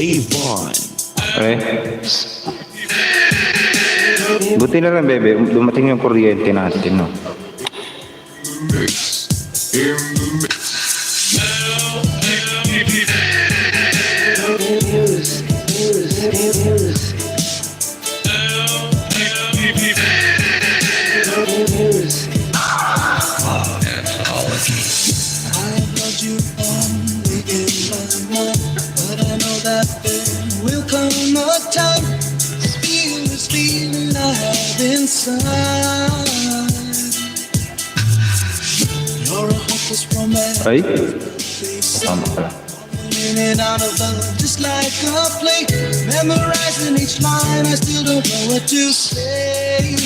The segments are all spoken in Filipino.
Avon. Okay. Buti na lang, bebe. Dumating yung kuryente natin, no? Ay? Tama pala. In and out of love, just like a play. Memorizing each line, I still don't know what to say.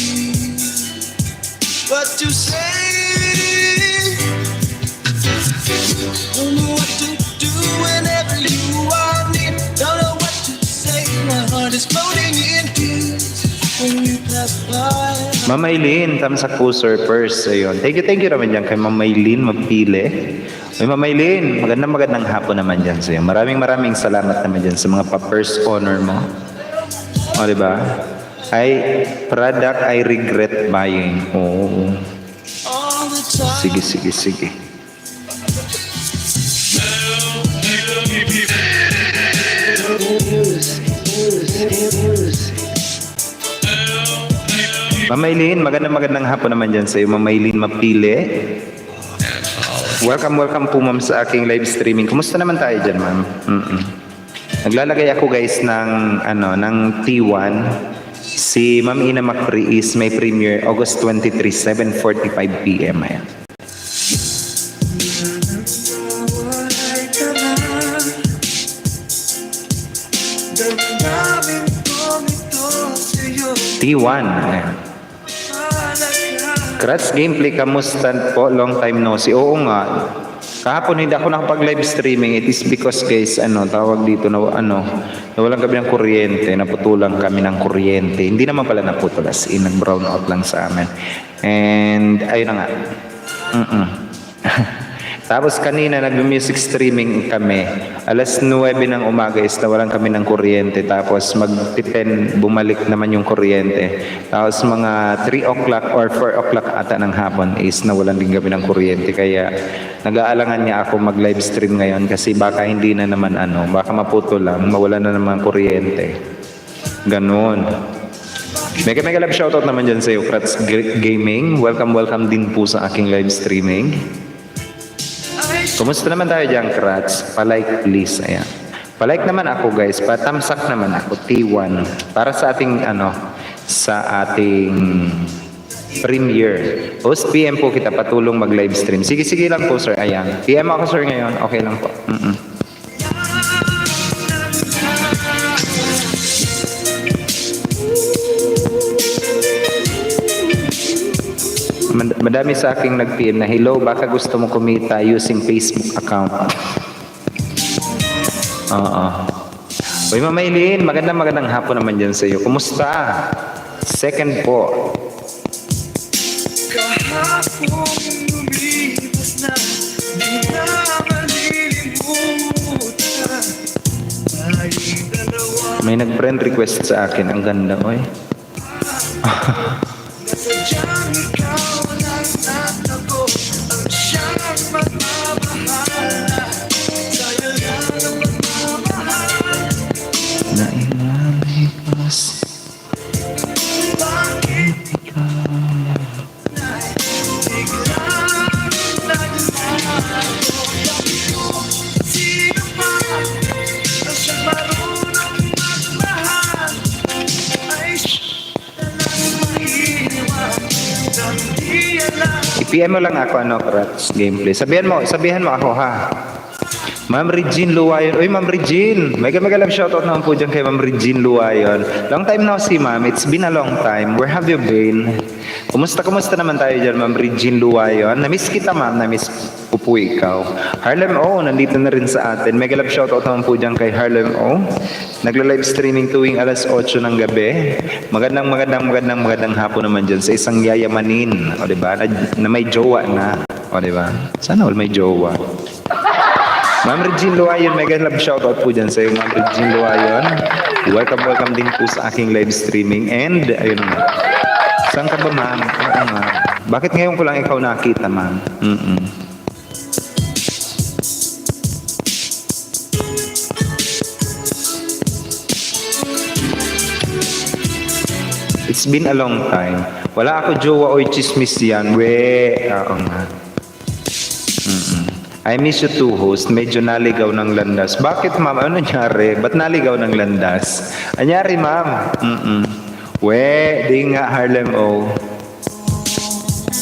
What to say? Don't know what to do whenever you are near. Don't know what to say. My heart is floating in tears when you pass by. Mama Eileen, tamsak po surfers. Ayun. Thank you naman dyan kay Mama Eileen, mapili. Ay, Mama Eileen, magandang hapon naman dyan sa'yo. Maraming salamat naman dyan sa mga pa-first honor mo. O, diba? Product I regret buying. Oo. Sige. Mama Eileen, magandang hapon naman dyan sa'yo. Mama Eileen, mapili. Welcome po ma'am sa aking live streaming. Kumusta naman tayo dyan, ma'am? Naglalagay ako guys ng T1. Si Ma'am Ina Macri is may premiere August 23, 7:45 PM. Ayan. T1. Ayan. Kratz Gameplay, kamusta po? Long time no see. Oo nga. Kahapon hindi ako nakapag-live streaming. It is because guys, tawag dito nawalan kami ng kuryente. Naputulan kami ng kuryente. Hindi naman pala naputulas. Nag-brown out lang sa amin. And, ayun na nga. Tapos kanina nag-music streaming kami. Alas 9 ng umaga is nawalan kami ng kuryente. Tapos mag-10 bumalik naman yung kuryente. Tapos mga 3 o'clock or 4 o'clock ata ng hapon is nawalan din kami ng kuryente. Kaya nag-aalangan niya ako mag-live stream ngayon kasi baka hindi na naman baka maputo lang, mawalan na naman kuryente. Ganon. Mega love shoutout naman dyan sa iyo, Kratz Gaming. Welcome din po sa aking live streaming. Kumusta naman tayo dyan, Kratz? Palike please. Ayan. Palike naman ako guys. Patamsak naman ako. T1. Para sa ating sa ating premiere. Post PM po kita patulong mag live stream. Sige lang po sir. Ayan. PM ako sir ngayon. Okay lang po. Madami sa aking nag-PM na hello, baka gusto mo kumita using Facebook account. Uy, Mama Eileen, magandang hapon naman dyan sa iyo. Kumusta? Second po. May nag-friend request sa akin. Ang ganda, oy. I-PM mo lang ako, Kratz Gameplay. Sabihan mo ako, ha? Ma'am Regine Luwayon. Uy, Ma'am Regine. Mega love shoutout naman po dyan kay Ma'am Regine Luwayon. Long time no see, ma'am. It's been a long time. Where have you been? Kumusta naman tayo dyan, Ma'am Regine Luwayon? Namiss kita, ma'am. Namiss ko po ikaw. Harlem O, nandito na rin sa atin. Mega love shoutout naman po dyan kay Harlem O. Nagla-live streaming tuwing alas 8 ng gabi. Magandang hapon naman dyan sa isang yayamanin. O, diba? Na may jowa na. O, diba? Sana all may jowa. Ma'am Regine Luayon, mega love shoutout po dyan sa iyo, Ma'am Regine Luayon. Welcome din po sa aking live streaming. And, ayun nga. Saan ka ba, ma'am? Oo nga. Bakit ngayon ko lang ikaw nakita, ma'am? It's been a long time. Wala ako jowa o chismis yan. Oo nga. I miss you too, host. Medyo naligaw ng landas. Bakit, ma'am? Ano nangyari? Ba't naligaw ng landas? Anyari, ma'am? Di nga, Harlem O.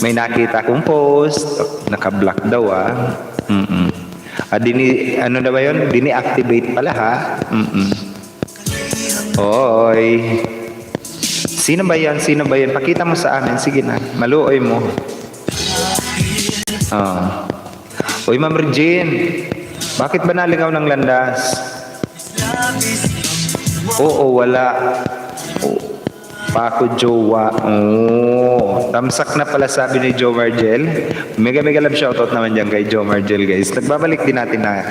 May nakita kong post. Naka-block daw, ano na ba yun? Dini-activate pala, ha? Oy. Sino ba yan? Pakita mo sa amin. Sige na. Maluoy mo. Uy, Ma'am Regine. Bakit ba naligaw ng landas? Oo, wala. Pa ako jowa. Tamsak na pala sabi ni Joe Margel. Mega love shoutout naman dyan kay Joe Margel, guys. Nagbabalik din natin na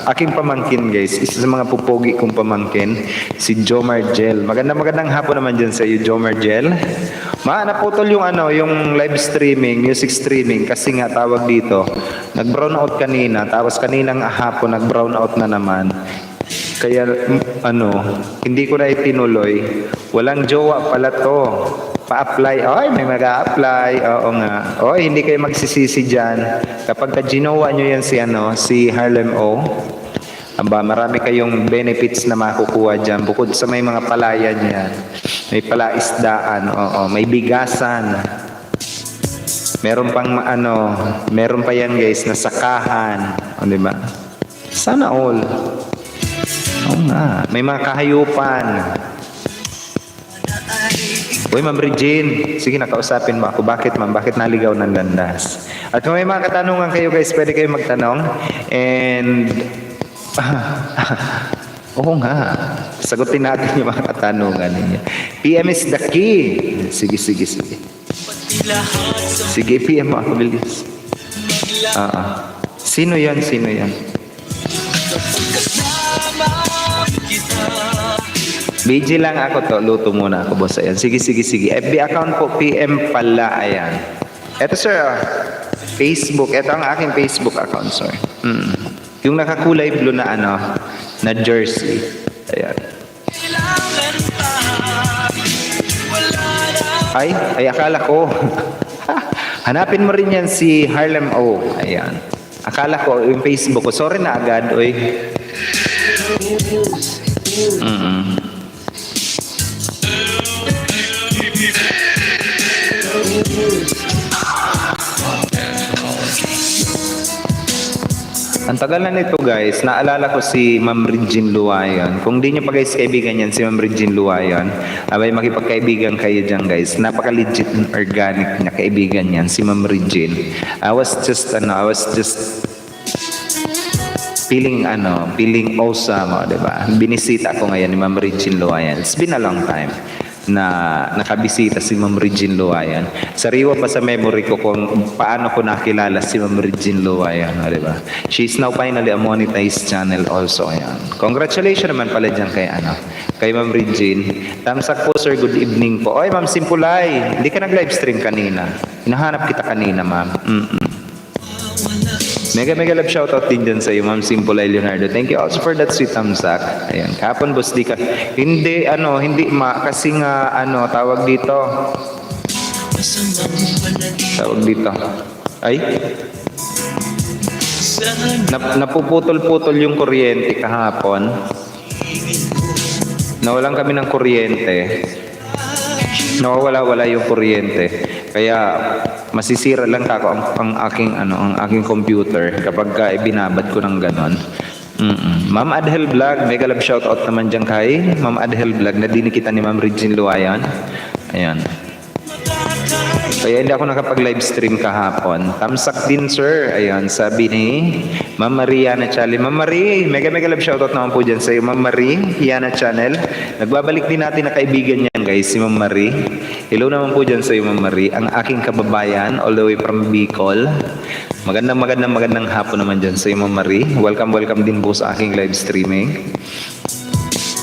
aking pamangkin, guys. Isa sa mga pupogi kong pamangkin, si Joe Margel. Magandang hapon naman dyan sa iyo, Joe Margel. Naputol yung live streaming, music streaming kasi nga tawag dito. Nag-brown out kanina, tapos kaninang hapon nag-brown out na naman. Kaya hindi ko na itinuloy. Walang jowa pala to. Pa-apply. Ay, may mag-a-apply. Oo nga. Oy, hindi kayo magsisisi dyan. Kapag ka-ginawa nyo yan si Harlem O, marami kayong benefits na makukuha dyan. Bukod sa may mga palayan yan. May palaisdaan. May bigasan. Meron pang meron pa yan, guys, na sakahan. Diba? Sana all. Oo nga. May mga kahayupan. Uy, Ma'am Regine. Sige, nakausapin mo ako. Bakit, ma'am? Bakit naligaw ng landas? At kung may mga katanungan kayo, guys, pwede kayo magtanong. And, oo nga. Sagutin natin yung mga katanungan ninyo. PM is the key. Sige. Sige, PM mo ako, bilis. Sino yan? BG lang ako to. Luto muna ako, boss. Ayan. Sige. FB account po, PM pala. Ayan. Ito, sir. Facebook. Ito ang aking Facebook account, sir. Yung nakakulay blue na na jersey. Ayan. Ay, akala ko. Hanapin mo rin yan si Harlem O. Ayan. Akala ko, yung Facebook ko. Sorry na agad, oy. Ang tagal na nito, guys. Naalala ko si Ma'am Regine Luayon. Kung di nyo pa, guys, kaibigan yan si Ma'am Regine Luayon, abay makipagkaibigan kayo dyan, guys. Napaka-legit and organic na kaibigan yan si Ma'am Regine. I was just feeling awesome, diba? Binisita ko ngayon ni Ma'am Regine Luayon. It's been a long time na nakabisita si Ma'am Regine Luayon. Sariwa pa sa memory ko kung paano ko nakilala si Ma'am Regine Luayon, diba? She's now finally a monetized channel also. Ayan. Congratulations naman pala dyan kay Ma'am Regine. Thumbs up po, sir. Good evening po. Oy, Ma'am Simpulay, hindi ka nag-live stream kanina. Hinahanap kita kanina, ma'am. Mega love shoutout din dyan sa iyo, Ma'am Simpulay Leonardo. Thank you also for that sweet thumbs up. Ayan, kapon boss, di ka. Hindi kasi nga, tawag dito. Ay? Napuputol-putol yung kuryente kahapon. Nawalan kami ng kuryente. Nawawala-wala yung kuryente. Kaya masisira lang ako ang aking computer kapag binabad ko ng ganon. Ma'am Adhel Vlog, mega love shoutout naman dyan kay Ma'am Adhel Vlog na dinikita ni Ma'am Regine Luayon. Ayan. Kaya hindi ako nakapag-live stream kahapon. Tamsak din, sir. Ayun, sabi ni Ma'am Maria na Channel. Ma'am Marie, mega love shoutout naman po dyan sa iyo. Ma'am Marie, Yana Channel. Nagbabalik din natin na kaibigan niyan, guys, si Ma'am Marie. Hello naman po dyan sa iyo, Ma'am Marie. Ang aking kababayan, all the way from Bicol. Magandang hapon naman dyan sa iyo, Ma'am Marie. Welcome din po sa aking live streaming.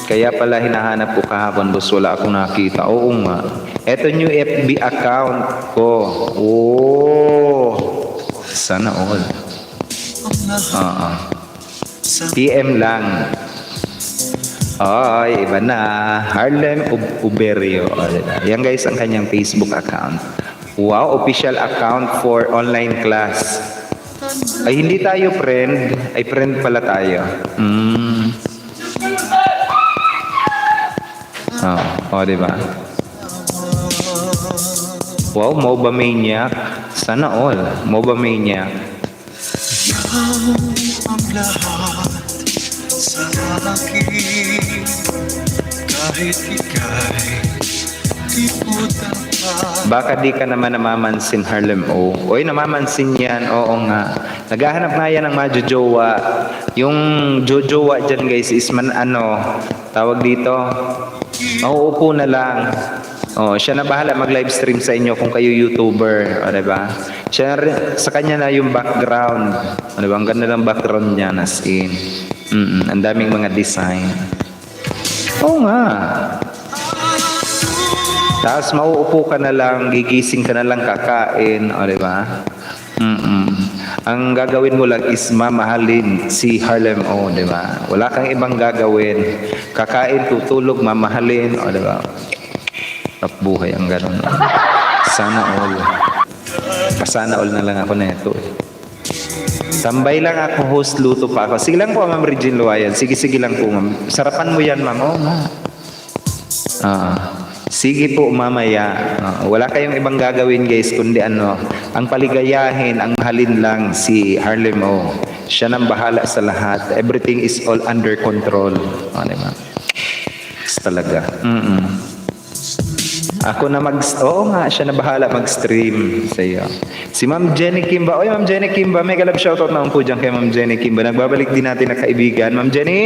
Kaya pala hinahanap ko kahapon, boss, wala akong nakita. Oo nga. Eto new FB account ko. Oh. Sana all. PM lang. Ay, iba na. Harlem Uberio. Yan guys ang kanyang Facebook account. Wow, official account for online class. Ay, hindi tayo friend. Ay, friend pala tayo. Diba? Wow, MOBA Maniac. Sana all. MOBA Maniac. Ang lahat sa akin, kahit ika'y di mo dapat. Baka di ka naman namamansin, Harlem O. Oy, namamansin yan. Oo nga. Naghahanap nga yan ng mga jojowa. Yung jojowa dyan, guys, is tawag dito, mauupo na lang. Siya na bahala mag-live stream sa inyo kung kayo YouTuber, diba? Siya sa kanya na yung background. Diba? Ang ganda ng background niya, as in. Ang daming mga design. Oo nga. Tapos mauupo ka na lang, gigising ka na lang, kakain, diba? Ang gagawin mo lang is mamahalin si Harlem O, diba? Wala kang ibang gagawin. Kakain, tutulog, mamahalin, diba? Buhay ang gano'n. Sana all. Pasana all na lang ako na ito. Tambay lang ako, host, luto pa ako. Sige lang po, Ma'am Regine Luayan. Sige lang po, ma'am. Sarapan mo yan, ma'am. Oo nga. Sige po, mamaya. Wala kayong ibang gagawin, guys, kundi ang paligayahin, ang mahalin lang si Harlem O. Siya nang bahala sa lahat. Everything is all under control. Diba? Talaga. Ako na oo nga, siya na bahala mag-stream sa iyo. Si Ma'am Jenny Kimba. Oy, Ma'am Jenny Kimba, mega love shoutout naman po dyan kay Ma'am Jenny Kimba. Nagbabalik din natin na kaibigan. Ma'am Jenny,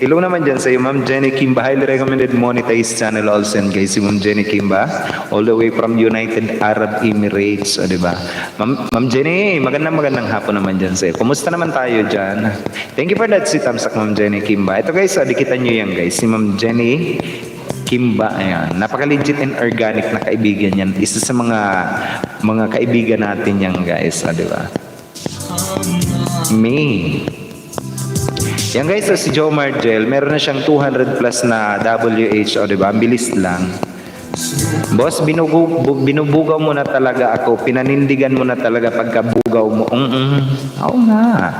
hello naman dyan sa iyo, Ma'am Jenny Kimba. Highly recommended monetized channel also, guys, si Ma'am Jenny Kimba. All the way from United Arab Emirates, diba? Ma'am Jenny, magandang hapon naman dyan sa iyo. Kumusta naman tayo dyan? Thank you for that, si Tamsak, Ma'am Jenny Kimba. Ito guys, dikitan nyo yan, guys. Si Ma'am Jenny Kimba, ayan. Napaka-legit and organic na kaibigan yan. Isa sa mga kaibigan natin yan, guys. Di ba? May. Yan, guys, si Joe Margel, meron na siyang 200 plus na WH, di ba? Ang bilis lang. Boss, binubugaw mo na talaga ako. Pinanindigan mo na talaga pagkabugaw mo. Oo nga.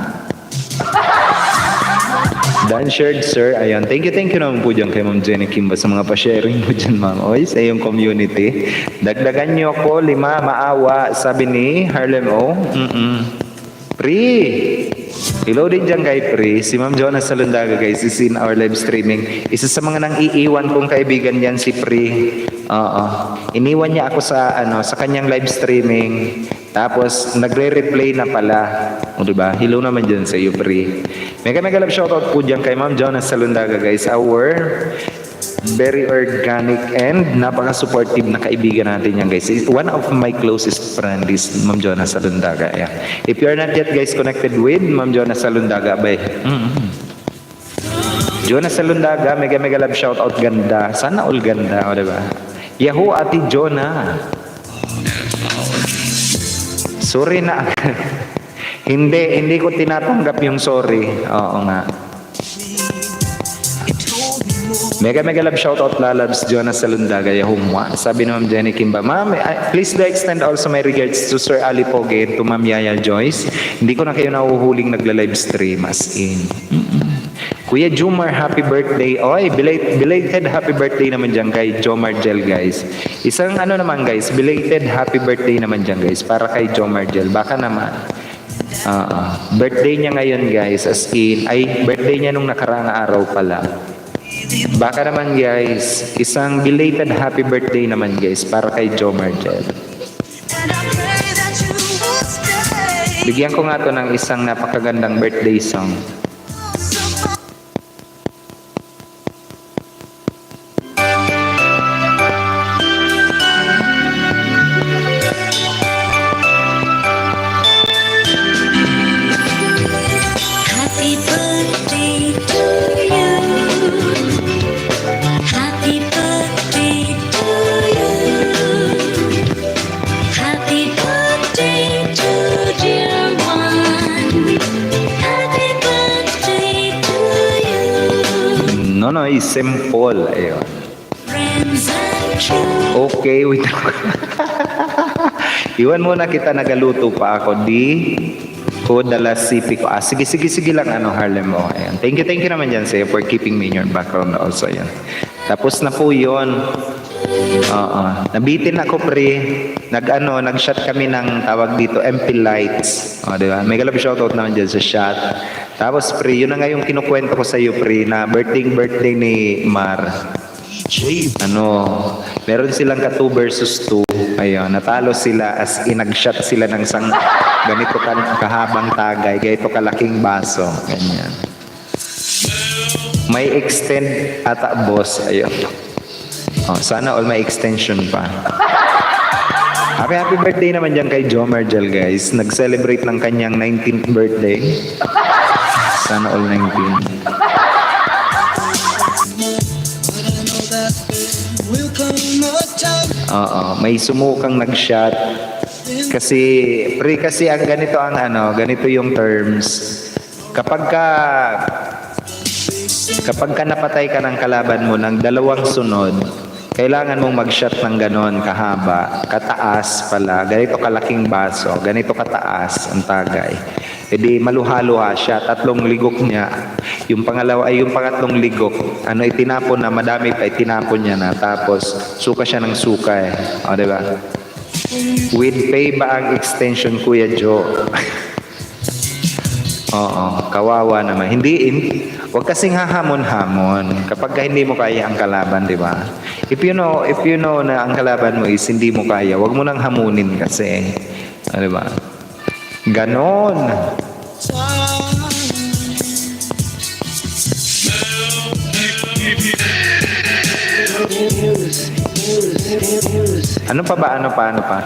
Dan shared, sir. Ayan. Thank you naman po dyan kay Ma'am Jenny Kimba sa mga pa-sharing mo dyan, ma'am. Oy, sa iyong community. Dagdagan niyo ako, 5, maawa. Sabi ni Harlem O. Pri. Hello din dyan kay Pri. Si Ma'am Jonas Salundaga, guys, is in our live streaming. Isa sa mga nang iiwan kong kaibigan yan, si Pri. Iniwan niya ako sa kanyang live streaming. Tapos, nagre-replay na pala. Diba? Hello naman dyan sa iyo, Pri. Mega love shoutout po dyan kay Ma'am Jonas Salundaga, guys. Our very organic and napaka-supportive na kaibigan natin yan, guys. One of my closest friends is Ma'am Jonas Salundaga. Yeah. If you're not yet, guys, connected with Ma'am Jonas Salundaga, Jonas Salundaga, mega love shoutout, ganda. Sana all ganda, diba? Yahoo, Ate Jonah. Sorry na. Hindi ko tinatanggap yung sorry. Oo nga. Mega love shoutout, lalabs, Jonas Salundaga, Yahumwa. Sabi ni Ma'am Jenny Kimba, Ma'am, please do extend also my regards to Sir Ali Poge and to Ma'am Yaya Joyce. Hindi ko na kayo nahuhuling nagla-live stream, as in. Kuya Jomar, happy birthday. Oy, belated happy birthday naman dyan kay Jomar Gel, guys. Isang naman, guys, belated happy birthday naman dyan, guys, para kay Jomar Gel. Baka naman. Birthday niya ngayon, guys, as in, birthday niya nung nakaraang araw pala. Baka naman, guys, isang belated happy birthday naman, guys, para kay Jomar Gel. Bigyan ko nga to ng isang napakagandang birthday song. Happy birthday to you. Happy birthday to you. Happy birthday to dear one. Happy birthday to you. Nonoy Simple. Ayun. Friends and true. Okay, wait lang. Iwan muna kita, nagaluto pa ako. Ko dala sipi ko. Sige lang Harlem. Oh, ayan. Thank you naman dyan sa'yo for keeping me in your background also. Ayan. Tapos na po yun. Oo. Nabitin ako pre. Nag-shot kami ng tawag dito, MP Lights. O, diba? May galap shoutout naman dyan sa shot. Tapos pre, yun na nga yung kinukwento ko sa iyo pre, na birthday ni Mar. Meron silang ka 2 versus 2. Ayun, natalo sila as in nag-shot sila ng isang ganito kahabang tagay, ganito kalaking baso. Ganyan. May extend ata boss. Ayun. Oh, sana all may extension pa. Happy birthday naman dyan kay Jo Mergel guys. Nag-celebrate ng kanyang 19th birthday. Sana all 19. Will come a time. Oo, may sumukang nag-shot. Kasi ang ganito yung terms. Kapag ka napatay ka ng kalaban mo ng 2 sunod, kailangan mong mag-shot ng ganon kahaba, kataas pala, ganito kalaking baso, ganito kataas ang tagay. E di maluha-luha siya, 3 ligok niya. Yung pangatlong ligok, itinapon na, madami pa, itinapon niya na. Tapos, suka siya ng suka eh. O, diba? With pay ba ang extension, Kuya Joe? Oo, kawawa naman. Huwag kasing hahamon-hamon kapag hindi mo kaya ang kalaban, di ba? If you know na ang kalaban mo is hindi mo kaya, huwag mo nang hamunin kasi. Di ba? Ganon. Ano pa ba? Ano pa?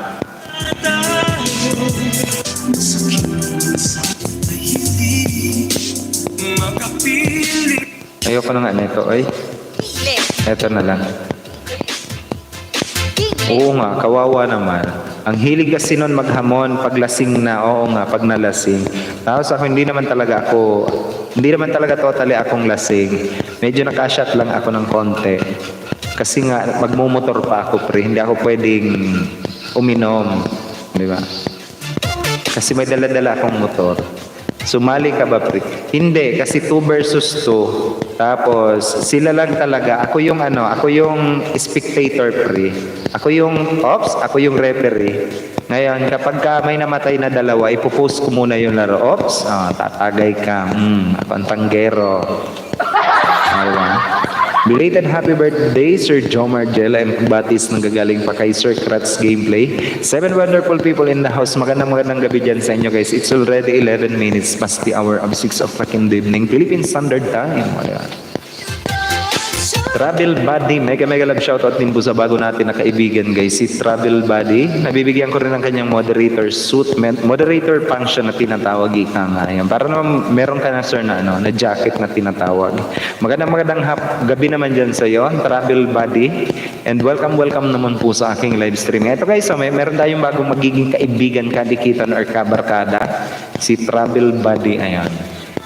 Ayoko na nga nito, oy. Ito na lang. Oo nga, kawawa naman. Ang hilig kasi nun maghamon paglasing na, oo nga, pag nalasing. Tapos ako, hindi naman talaga totally akong lasing. Medyo nakashot lang ako ng konti. Kasi nga, magmumotor pa ako, pre. Hindi ako pwedeng uminom. Di ba? Kasi may dala-dala akong motor. Sumali ka ba, pre? Hindi, kasi 2 versus 2. Tapos, sila lang talaga. Ako yung spectator, pre. Ako yung referee. Ngayon, kapag may namatay na 2, ipopost ko muna yung laro. Ops, tatagay ka. Ako ang tanggero. Diba? Belated happy birthday, Sir Joe Margel. I'm batis nanggagaling pa kay Sir Kratz Gameplay. 7 wonderful people in the house. Magandang gabi dyan sa inyo guys. It's already 11 minutes past the hour of 6 o'clock in the evening. Philippine Standard Time. Travel Buddy, mega love shoutout din po sa bago natin na kaibigan guys, si Travel Buddy. Nabibigyan ko rin ng kanyang moderator suit, moderator function na tinatawag ika nga. Para naman meron ka na sir na jacket na tinatawag. Magandang gabi naman dyan sa iyo, Travel Buddy. And welcome naman po sa aking live stream. Ito guys, meron tayong bagong magiging kaibigan, kadikitan or kabarkada, si Travel Buddy. Ayan.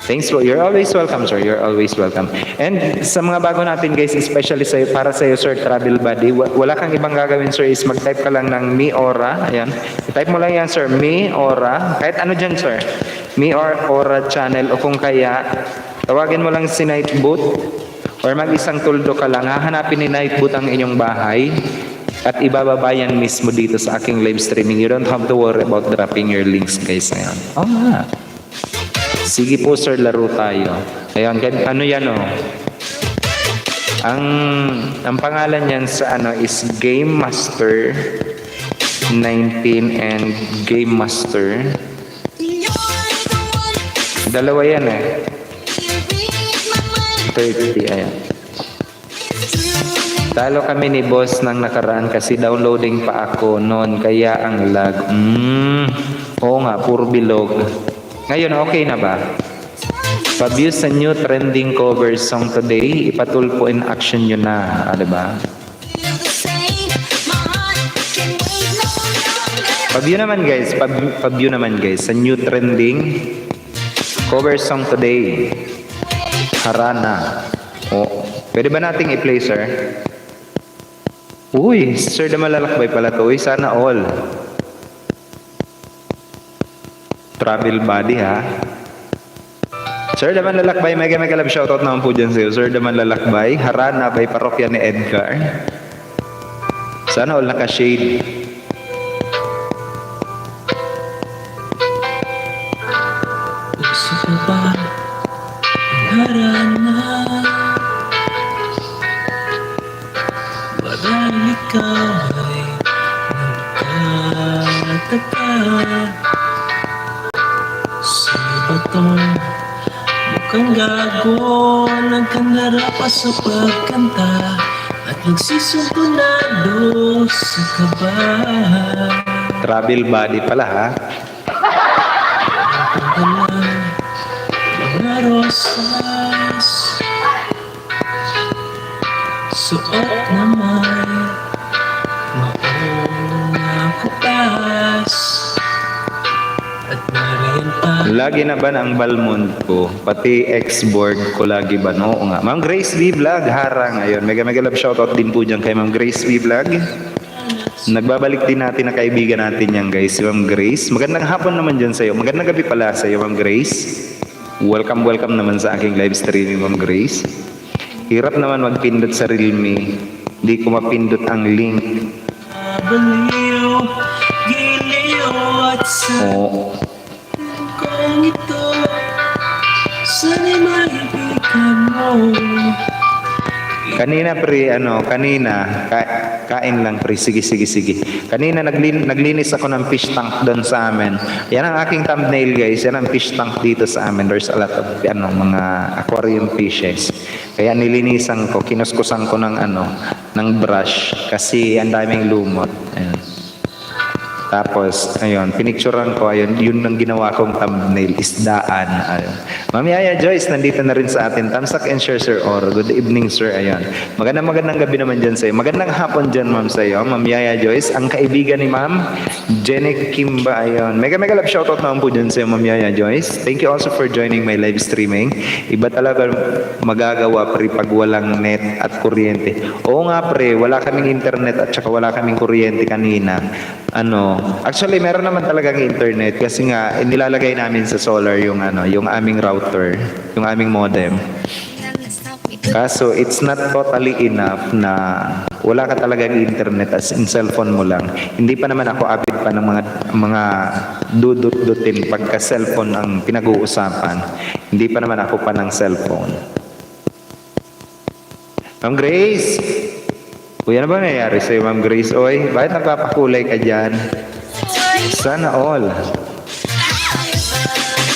Thanks po. You're always welcome, sir. You're always welcome. And sa mga bago natin, guys, especially para sa iyo, sir, Travel Buddy, wala kang ibang gagawin, sir, is mag-type ka lang ng Me Aura. Ayan. I-type mo lang yan, sir. Me Aura. Kahit ano dyan, sir. Me Aura channel. O kung kaya, tawagin mo lang si Nightboot. Or mag-isang tuldo ka lang. Hahanapin ni Nightboot ang inyong bahay. At ibababa yan mismo dito sa aking live streaming. You don't have to worry about dropping your links, guys. Ayan. Oh, nga. Sige po sir, laro tayo. Ayan, ano yan Ang pangalan niyan sa is Game Master 19 and Game Master Dalawa yan eh. 30, ayan. Talo kami ni boss nang nakaraan kasi downloading pa ako noon kaya ang lag. Oo nga, puro bilog. Ngayon, okay na ba? Pa-view sa new trending cover song today, ipatulpo in action nyo na. Diba? Pa-view naman guys, pa-view naman guys sa new trending cover song today. Harana. Oh, pwede ba nating i-play, sir? Uy, sir na malalakbay pala to. Uy, sana all. Travel buddy, ha? Sir naman lalakbay, mega love shoutout naman po dyan sa'yo. Sir naman lalakbay, Harana by parokya ni Edgar. Sana all naka-shade. Gusto ko ba harana? Marahil ikaw ay nagkatapat. Sino ba tong mukhang gago? Nagkandara pa sa pagkanta at nagsisumpunado sa kaba. Travel buddy pala, ha? Mga rosas, suot na may maong nakupas at marian pa. Lagi na ba ang Balmond ko? Pati ex-board ko lagi ba? No? Oo nga. Ma'am Grace V Vlog, harang. Ayun, mega love shoutout din po dyan kay Ma'am Grace V Vlog. Nagbabalik din natin na kaibigan natin yan guys, si Ma'am Grace. Magandang hapon naman dyan sa'yo. Magandang gabi pala sa'yo, Ma'am Grace. Welcome naman sa aking live streaming, Ma'am Grace. Hirap naman magpindot sa Realme. Hindi ko mapindot ang link. Baliw, giliw at sa Oo. kong ito, sana'y maibigan mo. Kanina pre, kain lang pre, sige. Kanina naglinis ako ng fish tank doon sa amin. Yan ang aking thumbnail guys, yan ang fish tank dito sa amin. There's a lot of mga aquarium fishes. Kaya nilinisan ko, kinuskusan ko ng brush kasi ang daming lumot. Ayan. Tapos, ayun, pinicturean ko, ayun, yun ang ginawa kong thumbnail, isdaan. Ayun. Ma'am Yaya Joyce, nandito na rin sa atin. Tamsak and share, Sir Or. Good evening, sir. Ayun. Magandang gabi naman dyan sa'yo. Magandang hapon dyan, ma'am, sa'yo. Ma'am Yaya Joyce, ang kaibigan ni ma'am, Jenny Kimba. Ayun. Mega love shoutout naman po dyan sa'yo, ma'am Yaya Joyce. Thank you also for joining my live streaming. Iba talaga magagawa, pre, pag walang net at kuryente. Oo nga, pre, wala kaming internet at saka wala kaming kuryente kanina. Actually, meron naman talagang internet kasi nga inilalagay namin sa solar yung aming router, yung aming modem. Kaso it's not totally enough na wala ka talagang internet as in cellphone mo lang. Hindi pa naman ako avid pa ng mga dudut-dutin pagka cellphone ang pinag-uusapan. Hindi pa naman ako pa ng cellphone. Ma'am Grace, ano ba nangyayari sa'yo, Ma'am Grace? Oy, bakit nagpapakulay ka dyan? Sana all.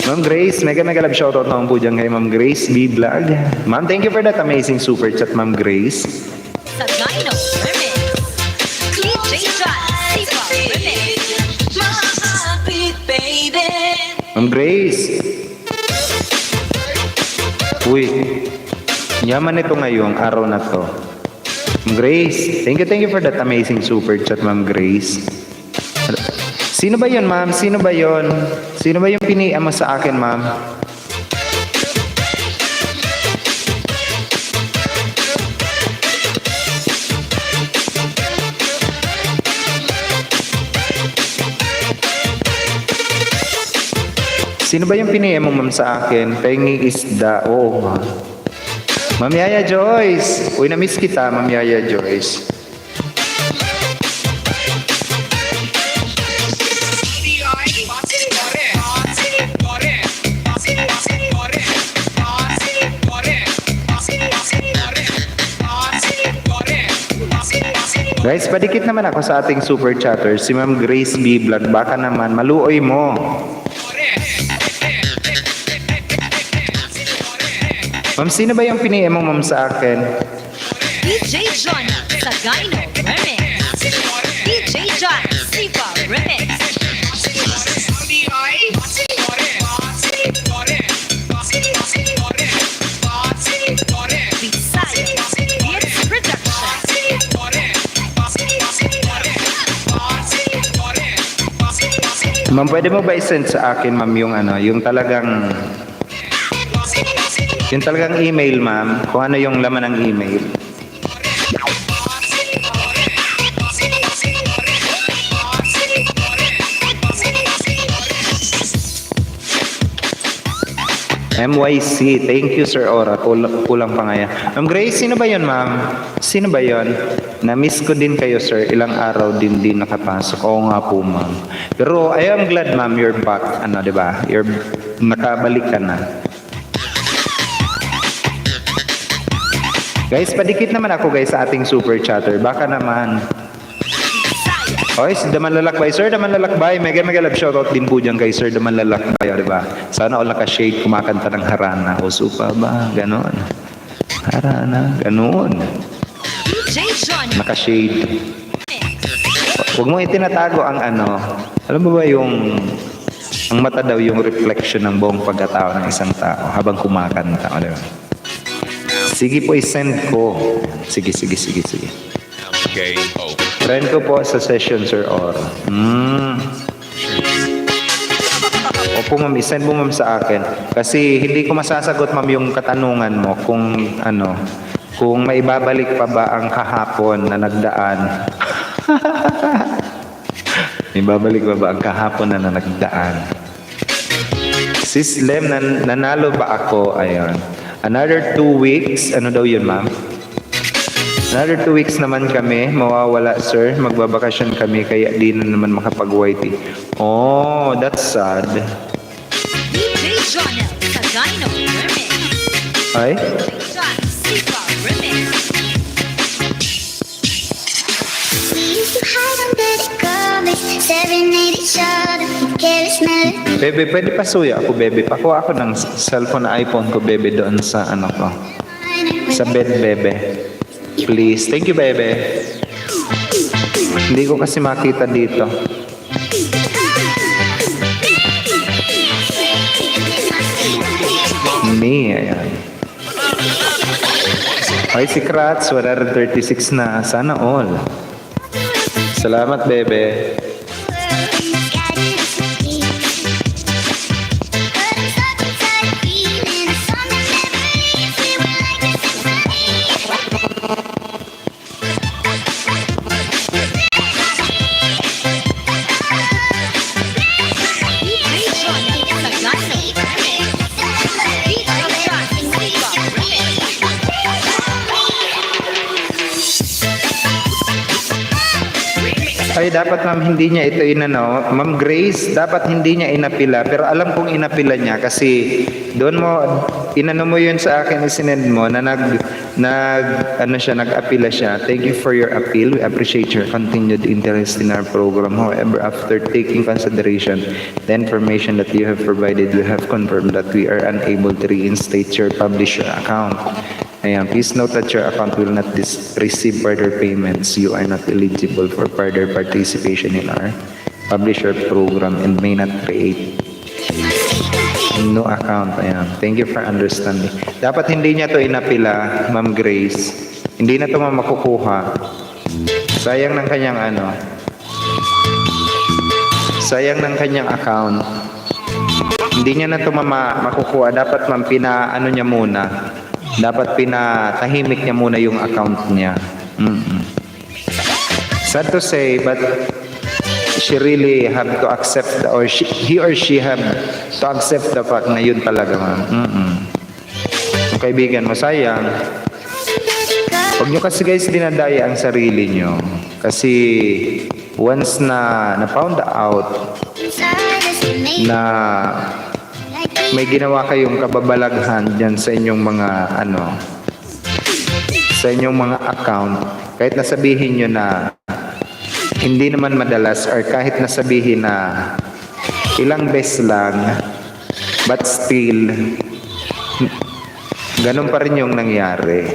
Ma'am Grace, mega love shoutout naman po dyan kay Ma'am Grace B Vlog. Ma'am, thank you for that amazing super chat, Ma'am Grace. Sa Dino Remix. DJ Shot, Sipa Remix. Mahapit, baby. Ma'am Grace. Uy, yaman ito ngayong araw na to. Ma'am Grace, thank you for that amazing super chat, Ma'am Grace. Sino ba yun, ma'am? Sino ba yun? Sino ba yung piniam mo sa akin, ma'am? Sino ba yung piniam mo, ma'am, sa akin? Penging isda. Oh, ma'am. Ma'am Yaya Joyce. Uy, na-miss kita, Ma'am Yaya Joyce. Guys, padikit naman ako sa ating super chatter. Si Ma'am Grace B Vlog, baka naman maluoy mo. Ma'am, sino ba yung piniem mo, ma'am, sa akin? DJ John Sagayno Remix. DJ John Sipa Remix. Visayas Hits Production. Ma'am, pwede mo ba i-send sa akin, ma'am, yung ano, yung talagang email, ma'am, kung ano yung laman ng email. MYC, thank you, Sir Ora. Kulang pa nga yan. Ma'am Grace, sino ba yun, ma'am? Sino ba yun? Na-miss ko din kayo, sir. Ilang araw din nakapasok. Oo nga po, ma'am. Pero I am glad, ma'am, you're back. Ano, di ba? Nakabalik ka na. Guys, padikit naman ako, guys, sa ating super chatter. Baka naman. Oy, si Daman Lalakbay. Sir, Daman Lalakbay. Mega love shoutout din po dyan kay Sir Daman Lalakbay. O, diba? Sana all naka-shade kumakanta ng Harana. O, supa ba? Ganon. Harana. Ganon. DJ John Naka-shade. Huwag mo itinatago ang ano. Alam mo ba yung ang mata daw yung reflection ng buong pagkatao ng isang tao habang kumakanta. O, diba? Sige po, i-send ko. Sige. Friend ko po sa session, Sir Or. Opo, ma'am. I-send mo, ma'am, sa akin. Kasi hindi ko masasagot, ma'am, yung katanungan mo kung ano, kung maibabalik pa ba ang kahapon na nagdaan. Maibabalik pa ba ang kahapon na nagdaan? Sis Lem, nanalo ba ako? Ayun. Another 2 weeks. Ano daw yun, ma'am? Another 2 weeks naman kami. Mawawala, sir. Magbabakasyon kami. Kaya di na naman makapag-YT. Oh, that's sad. DJ John Sagayno Remix. Ay? John Sipa Remix. We used to hide under the covers, serenade each other, careless melody. Bebe, pwede pasuya ako, bebe. Pakuha ako ng cellphone na iPhone ko, bebe, doon sa ano ko. Sa bed, bebe. Please. Thank you, bebe. Hindi ko kasi makita dito. Ni, ayan. Ay, si Kratz, 136 na. Sana all. Salamat, bebe. DJ John Sagayno Remix. DJ John Sipa Remix. Ay, dapat ma'am, hindi niya ito inano. Ma'am Grace, dapat hindi niya inapila. Pero alam kong inapila niya kasi doon mo, inano mo yun sa akin, isinend mo na nag-apila siya. Thank you for your appeal. We appreciate your continued interest in our program. However, after taking consideration the information that you have provided, we have confirmed that we are unable to reinstate your publisher account. Ayan, please note that your account will not receive further payments. You are not eligible for further participation in our publisher program and may not create no account. Ayan. Thank you for understanding. Dapat hindi niya to inapila, Ma'am Grace. Hindi na to makukuha. Sayang ng kanyang ano. Sayang ng kanyang account. Hindi niya na to makukuha. Dapat ma'am, ano niya muna. Dapat pinatahimik niya muna yung account niya. Sad to say, but she really have to accept or he or she have to accept the fact na yun talaga, ma'am. Yung kaibigan mo, sayang. Huwag nyo kasi guys dinadaya ang sarili nyo. Kasi once na found out na may ginawa kayong kababalaghan dyan sa inyong mga sa inyong mga account, kahit nasabihin nyo na hindi naman madalas or kahit nasabihin na ilang beses lang, but still Ganun pa rin yung nangyari.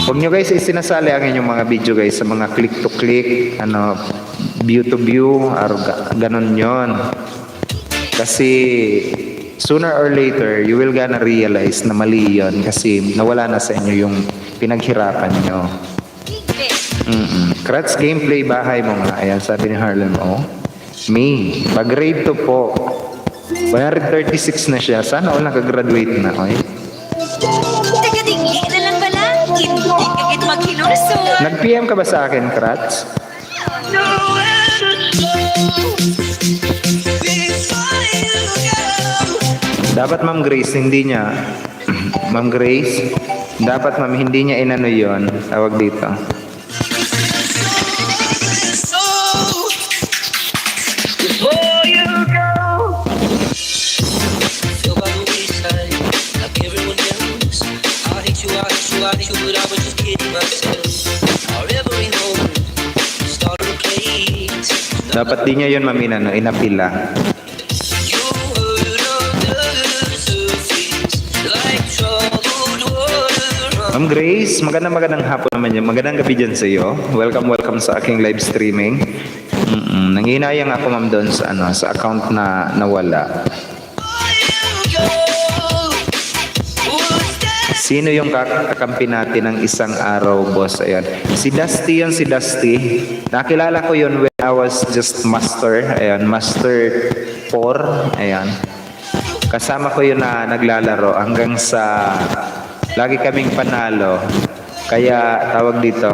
Huwag nyo guys isinasali ang inyong mga video guys sa mga click to click, view to view, or ganun yon. Kasi sooner or later, you will gonna realize na mali yun kasi nawala na sa inyo yung pinaghirapan nyo. Kratz gameplay bahay mo nga. Ayan, sabi ni Harlem, me, pag-grade 2 po. 136 na siya. Sana all nakagraduate na, oy. Taga-tingin na lang pala. Hindi kagit maghilurso. Nag-PM ka ba sa akin, Kratz? Dapat Ma'am Grace, hindi niya. Ma'am Grace, dapat ma'am, hindi niya inano yon. Tawag dito. Before you go, feel by the wayside, like everyone else. I hate you, but I was just kidding myself. Our every home started a place. Dapat di niya yun ma'am inano, inapila. You heard of the surface, like troubled water. Ma'am Grace, magandang hapon naman yan. Magandang gabi dyan sa iyo. Welcome sa aking live streaming. Nanginayang ako ma'am doon sa sa account na nawala. Sino yung kakampi natin ng isang araw, boss? Ayan. Si Dusty yun, si Dusty. Nakilala ko yun when I was just master. Ayan, master 4. Ayan. Kasama ko yun na naglalaro hanggang sa lagi kaming panalo. Kaya tawag dito,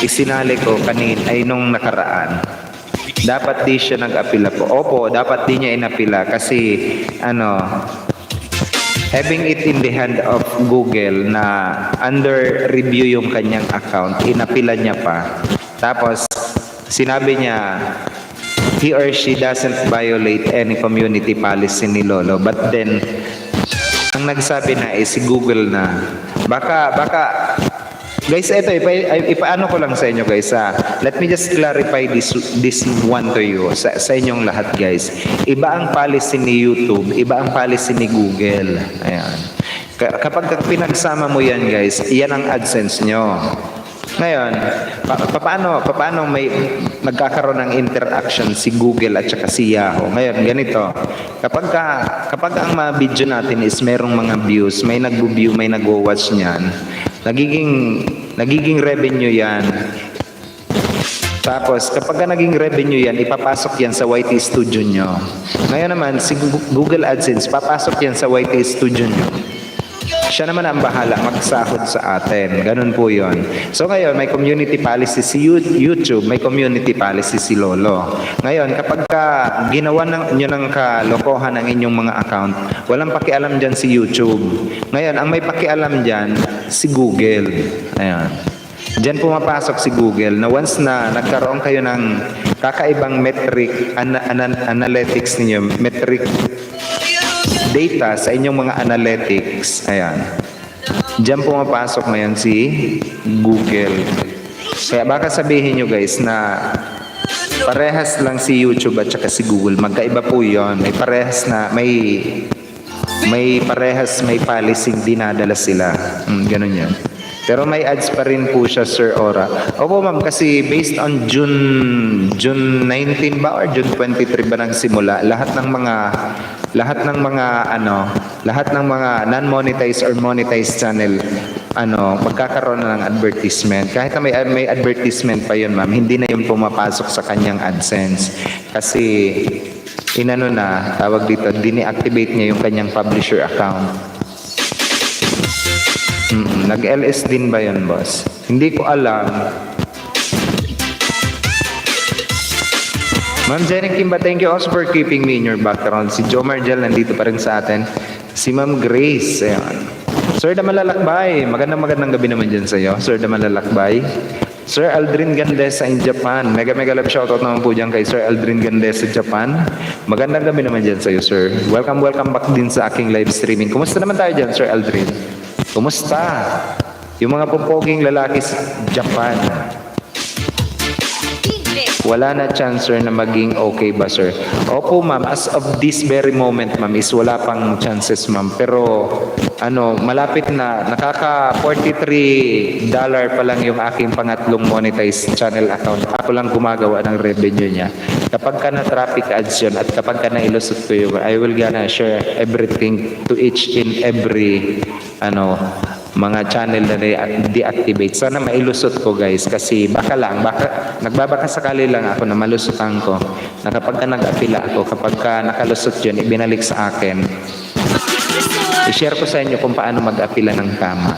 isinali ko nung nakaraan. Dapat di siya nag-apila po. Opo, dapat di niya inapila kasi having it in the hand of Google na under review yung kanyang account, inapila niya pa. Tapos sinabi niya he or she doesn't violate any community policy ni Lolo. But then ang nagsabi na si Google na. Baka guys, ito, ipaano ko lang sa inyo guys. Let me just clarify this one to you, sa inyong lahat guys. Iba ang policy ni YouTube, iba ang policy ni Google. Ayan. Kapag pinagsama mo yan guys, yan ang AdSense nyo. Ngayon, paano may nagkakaroon ng interaction si Google at saka si Yahoo? Ngayon, ganito. Kapag ang mga video natin is merong mga views, may nag-view, may nag-watch niyan, nagiging revenue yan. Tapos, kapag naging revenue yan, ipapasok yan sa YT Studio nyo. Ngayon naman, si Google AdSense, papasok yan sa YT Studio nyo. Siya naman ang bahala magsahod sa atin. Ganun po yon. So ngayon, may community policy si YouTube, may community policy si Lolo. Ngayon, kapag ginawa nyo ng kalokohan ng inyong mga account, walang pakialam dyan si YouTube. Ngayon, ang may pakialam dyan, si Google. Ayan. Diyan pumapasok si Google na once na nagkaroon kayo ng kakaibang metric, analytics ninyo, metric data sa inyong mga analytics. Ayan. Diyan pumapasok ngayon si Google. Kaya baka sabihin nyo guys na parehas lang si YouTube at saka si Google. Magkaiba po yon. May parehas na, may parehas, may policy dinadala sila. Ganun yan. Pero may ads pa rin po siya, Sir Ora. Opo ma'am, kasi based on June 19 ba or June 23 ba nagsimula, lahat ng mga non-monetized or monetized channel magkakaroon na ng advertisement. Kahit na may advertisement pa yun ma'am, hindi na yun pumapasok sa kanyang AdSense. Kasi tawag dito, dine-activate niya yung kanyang publisher account. Nag-LS din ba yun, boss? Hindi ko alam. Ma'am Jenny Kimba, thank you also for keeping me in your background. Si Joe Margel nandito pa rin sa atin. Si Ma'am Grace. Ayan. Sir Damalalakbay, magandang gabi naman dyan sa iyo. Sir Damalalakbay. Sir Aldrin Gandesa in Japan. Mega love shoutout naman po dyan kay Sir Aldrin Gandesa Japan. Magandang gabi naman dyan sa iyo, sir. Welcome back din sa aking live streaming. Kumusta naman tayo dyan, Sir Aldrin? Kumusta? Yung mga pupoging lalaki sa Japan. Wala na chance sir na maging okay ba sir? Opo ma'am, as of this very moment ma'am is wala pang chances ma'am. Pero malapit na, nakaka $43 pa lang yung aking pangatlong monetized channel account. Ako lang gumagawa ng revenue niya. Kapag ka na traffic ads yun at kapag ka na ilusot ko yun, I will gonna share everything to each in every mga channel na deactivate. Sana mailusot ko guys kasi baka nagbabaka sakali lang ako na malusotan ko na kapag ka nag-apila ako, kapag ka nakalusot yun, ibinalik sa akin. I-share ko sa inyo kung paano mag-apila ng tama.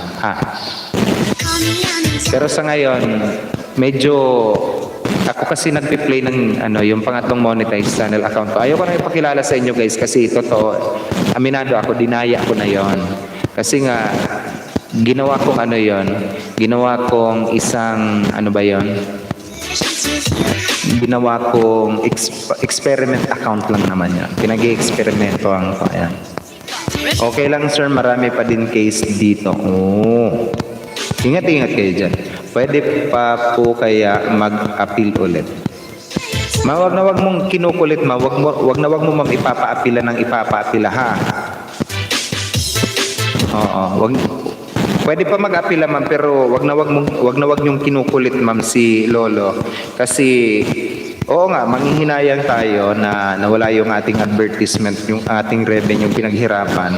Pero sa ngayon, medyo ako kasi nagpi-play ng yung pangatlong monetized channel account ko. Ayoko na ipakilala sa inyo guys kasi totoo, aminado ako, dinaya ko na yon. Kasi nga, ginawa kong isang, ginawa kong experiment account lang naman yan. Pinag-i-experimento ang ayan. Okay lang sir, marami pa din case dito. Oh. Ingat-ingat kayo dyan. Pwede pa po kaya mag-appeal ulit. Wag na wag mong kinukulit ma, wag na wag mo ma'am ipapaapila ng ipapaapila ha. Oo, pwede pa mag-apila ma'am pero wag na wag yung kinukulit ma'am si Lolo kasi oo nga manghihinayang tayo na nawala yung ating advertisement, yung ating revenue, yung pinaghirapan.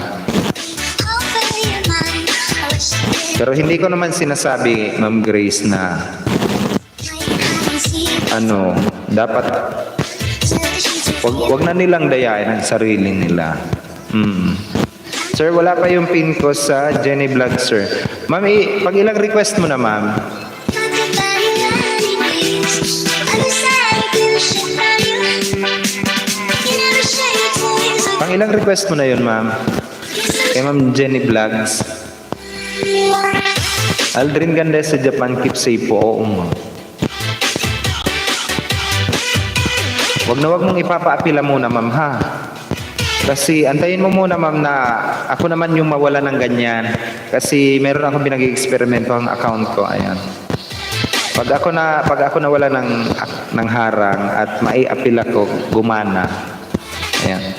Pero hindi ko naman sinasabi Ma'am Grace na dapat wag na nilang dayain ang sarili nila. Sir, wala pa yung pin ko sa Jenny Vlog, sir. Ma'am, pag ilang request mo na, ma'am? Pang ilang request mo na yun, ma'am? Kay Ma'am Jenny Vlogs. Aldrin Ganda sa Japan, keep safe po. Oo, ma'am. Wag mong ipapaapila muna, ma'am, ha? Kasi antayin mo muna, ma'am, na ako naman yung mawala ng ganyan. Kasi meron akong pinag-experimento ang account ko. Ayan. Pag ako nawala ng harang at maiapila ko, gumana. Ayan.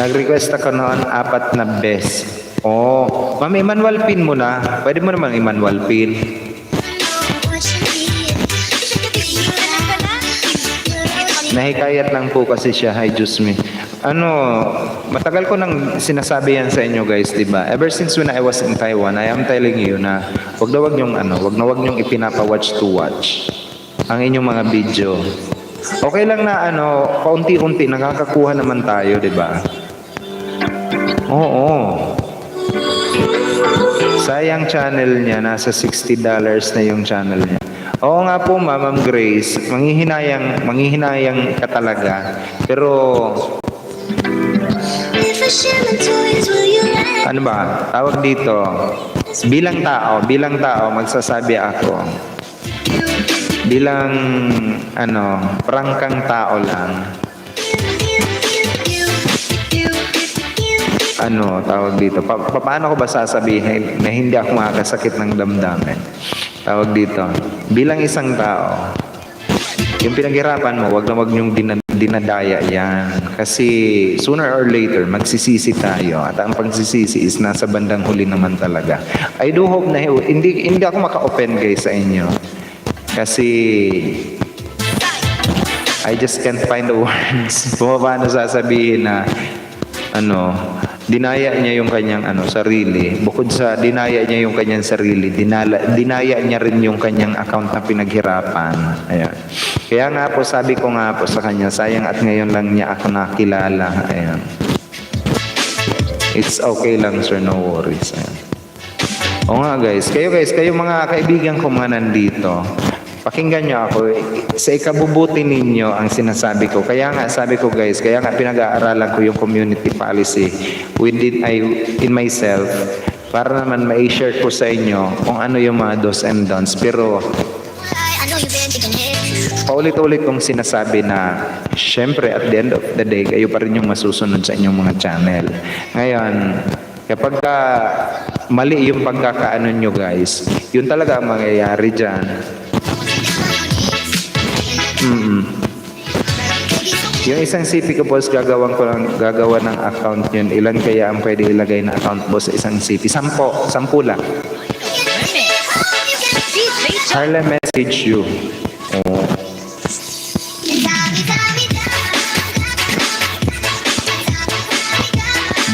Nag-request ako noon 4 na best. Oh, ma'am, i-manual pin mo na. Pwede mo naman i-manual pin. Nahikayat lang po kasi siya. Hi, Jusmi. Matagal ko nang sinasabi yan sa inyo guys, di ba? Ever since when I was in Taiwan, I am telling you na wag na wag niyong ipinapa-watch to watch ang inyong mga video. Okay lang na paunti-unti nakakakuha naman tayo, di ba? Oo. Sayang channel niya, nasa $60 na yung channel niya. Oo nga po, Ma'am Grace, manghihinayang ka talaga. Pero ano ba? Tawag dito. Bilang tao, magsasabi ako. Bilang prangkang tao lang. Tawag dito. Paano ko ba sasabihin na hindi ako makakasakit ng damdamin? Tawag dito. Bilang isang tao, yung pinaghirapan mo, wag niyong dinadaya yan. Kasi sooner or later, magsisisi tayo. At ang pagsisisi is nasa bandang huli naman talaga. I do hope na hindi ako maka-open guys sa inyo. Kasi I just can't find the words. Paano sasabihin na dinaya niya yung kanyang sarili. Bukod sa dinaya niya yung kanyang sarili, dinaya niya rin yung kanyang account na pinaghirapan. Ayan. Kaya nga po, sabi ko nga po sa kanya, sayang at ngayon lang niya ako nakilala. Ayan. It's okay lang sir, no worries. Ayan. O nga guys, kayo mga kaibigan ko mga nandito, pakinggan nyo ako, sa ikabubuti ninyo ang sinasabi ko. Kaya nga sabi ko guys, kaya nga pinag-aaralan ko yung community policy in myself para naman ma-share ko sa inyo kung ano yung mga do's and don'ts. Pero paulit-ulit kong sinasabi na syempre at the end of the day, kayo pa rin yung masusunod sa inyong mga channel. Ngayon, kapag mali yung pagkakaano nyo guys, yun talaga ang mangyayari dyan. Yung isang CP ko, boss, gagawa ng account yun. Ilan kaya ang pwede ilagay na account, boss, sa isang CP? 10 lang. DJ Harlem message you. Oh.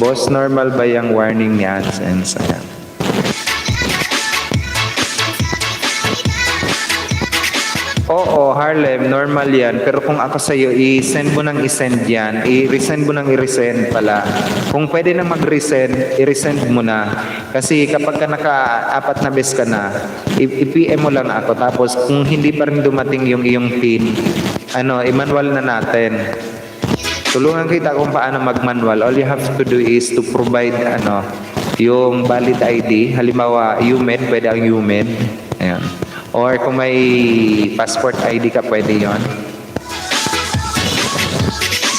Boss, normal ba yung warning ni AdSense? Ayan. Oo, Harlem, normal yan. Pero kung ako sa'yo, i-send mo nang i-send yan. I-resend mo nang i-resend pala. Kung pwede na mag-resend, i-resend mo na. Kasi kapag ka naka-4 na beses ka na, i-PM mo lang ako. Tapos kung hindi pa rin dumating yung iyong PIN, i-manual na natin. Tulungan kita kung paano mag-manual. All you have to do is to provide yung valid ID. Halimbawa, UMED, pwede ang UMED. Ayan. Or kung may passport ID ka, pwede yon.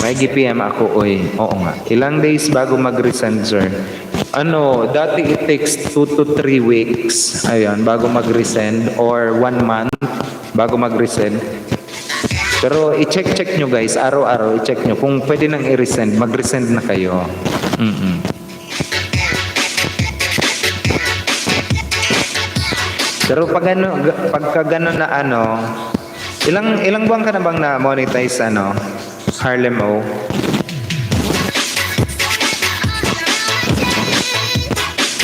May GPM ako, oy. Oo nga. Ilang days bago mag-resend, sir? Dati it takes 2 to 3 weeks. Ayan, bago mag-resend. Or 1 month bago mag-resend. Pero i-check nyo, guys. Araw-araw, i-check nyo. Kung pwede nang i-resend, mag-resend na kayo. Pero pagka gano'n na ilang buwan ka na bang na-monetize Harlem O?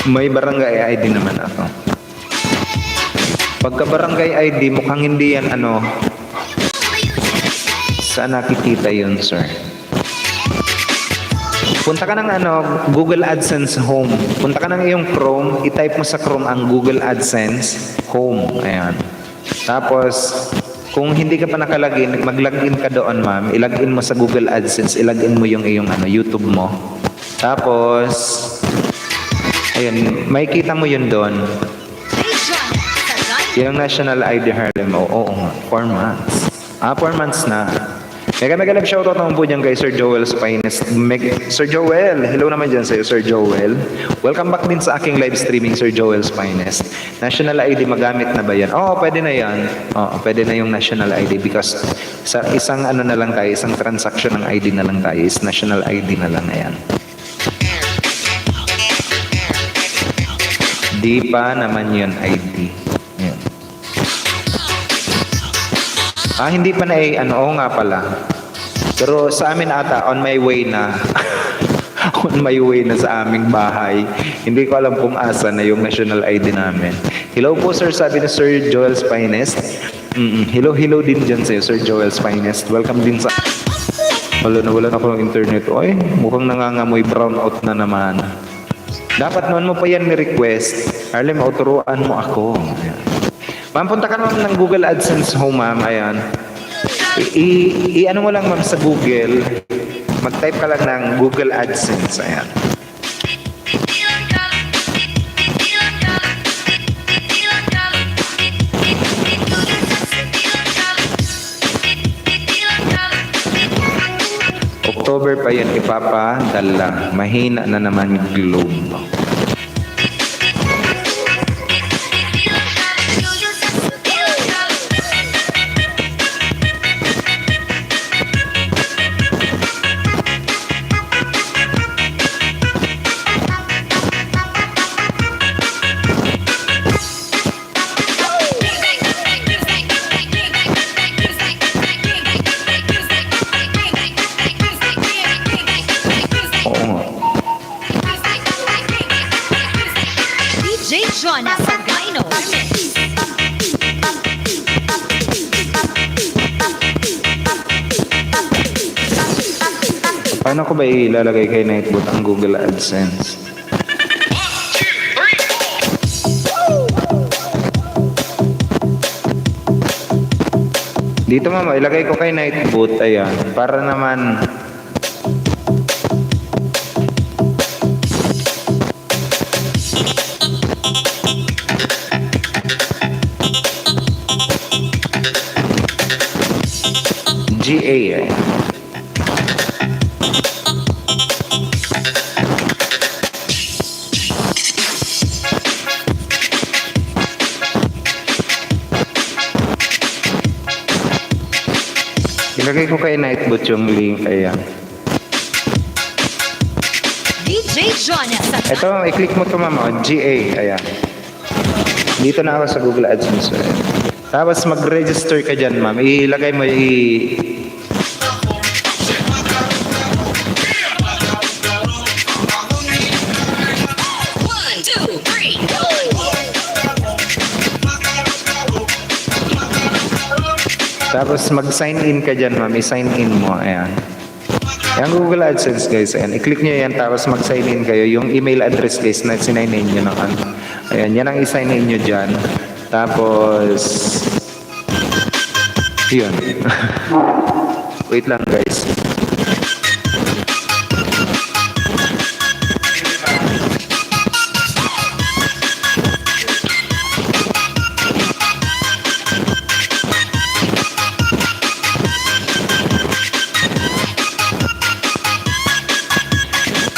May barangay ID naman ako. Pagka barangay ID, mukhang hindi yan saan nakikita yun, sir? Punta ka ng Google AdSense Home. Punta ka ng iyong Chrome, i-type mo sa Chrome ang Google AdSense Home. Ayan. Tapos, kung hindi ka pa nakalagin, mag-login ka doon, ma'am. I-login mo sa Google AdSense, i-login mo yung iyong YouTube mo. Tapos, ayun, makikita mo yun doon. Yung National ID Harlem. Oo nga, 4 months. 4 months na. Mega love shoutout naman po dyan kay Sir Joel's Finest. Sir Joel, hello naman dyan sa'yo, Sir Joel. Welcome back din sa aking live streaming, Sir Joel's Finest. National ID, magamit na ba yan? Oo, pwede na yan. Oo, pwede na yung National ID because sa isang na lang tayo, isang transaction ng ID na lang tayo, is National ID na lang na yan. Di pa naman yun ID. Yan. Hindi pa na oo nga pala. Pero sa amin ata, on my way na. On my way na sa aming bahay. Hindi ko alam kung asa na yung national ID namin. Hello po, sir, sabi ni Sir Joel's Finest. Hello din dyan sa'yo, Sir Joel's Finest. Welcome din sa... Wala ako ng internet. Oy, mukhang nangangamoy brownout na naman. Dapat noon mo pa yan ni-request. Harlem, turuan mo ako. Ayan. Ma'am, punta ka naman ng Google AdSense Home, ma'am. Ayan. Ano mo lang, ma'am, sa Google. Mag-type ka lang ng Google AdSense. Ayan. October pa yan ipapadala. Mahina na naman yung globe. DJ Jonah Sagayno. Paano ko ba ilalagay kay Nightbot ang Google AdSense? Dito, mama, ilagay ko kay Nightbot. Ayan. Para naman... GA. Ilagay ko kay Nightbot yung link. Ayan. DJ Jonas sa Ito, i-click mo to ma'am. GA. Ayan. Dito na ako sa Google AdSense. Ayan. Tapos mag-register ka dyan ma'am. Ilagay mo One, two, three, go! Tapos mag-sign in ka dyan ma'am. I-sign in mo. Ayan. Yung Google AdSense guys. Ayan. I-click nyo yan. Tapos mag-sign in kayo. Yung email address guys na sinign in nyo na. Ayan. Yan ang i-sign in nyo dyan. Tapos yun. Wait lang guys.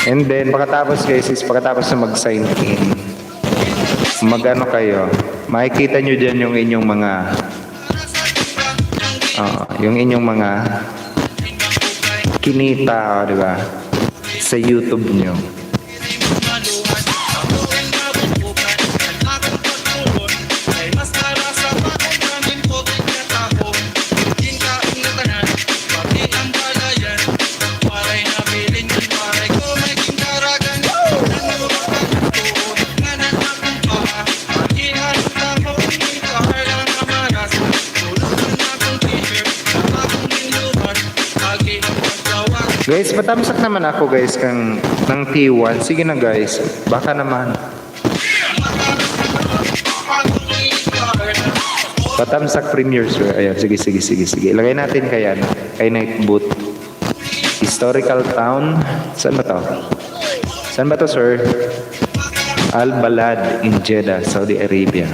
And then, pagkatapos guys, pagkatapos na mag-sign in, mag-ano kayo, makikita nyo dyan yung inyong mga, yung inyong mga kinita, di ba? Sa YouTube nyo. Guys, patamsak naman ako guys ng T1. Sige na guys, baka naman. Patamsak Premier sir. Ayan, sige. Ilagay natin kay Nightbot. Historical town. Saan ba to? Saan ba to sir? Al Balad in Jeddah, Saudi Arabia.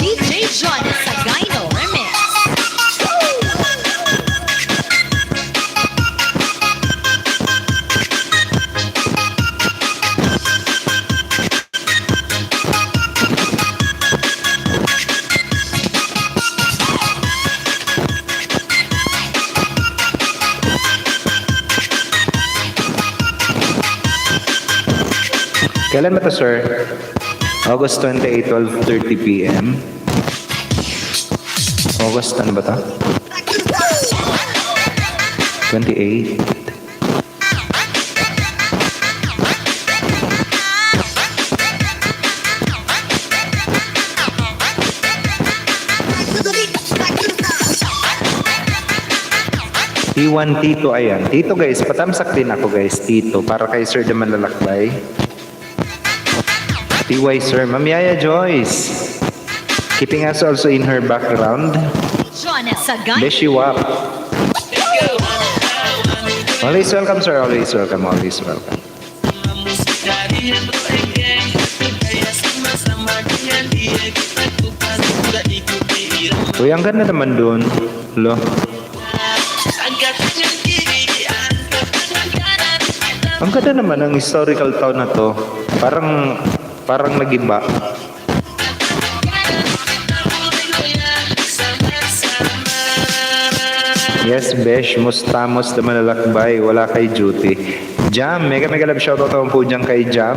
DJ Jonas sa Gyno Remix. Kailan ba to sir? August 28, 12:30 p.m. August, ano ba ito? 28. T1, Tito, ayan. Tito guys, patamsak din ako guys, Tito. Para kay Sir na Malalakbay. TY sir, Ma'am Yaya Joyce. Keeping us also in her background. Jonas sa Gyno. Beshi Wap. Always welcome sir, always welcome. Uy, ang ganda naman dun. Lo. Ang ganda naman ang historical town na to. Parang nag-iba. Yes, Besh, mustamos na Malalakbay, wala kay duty. Jam, mega love shoutout naman po dyan kay Jam.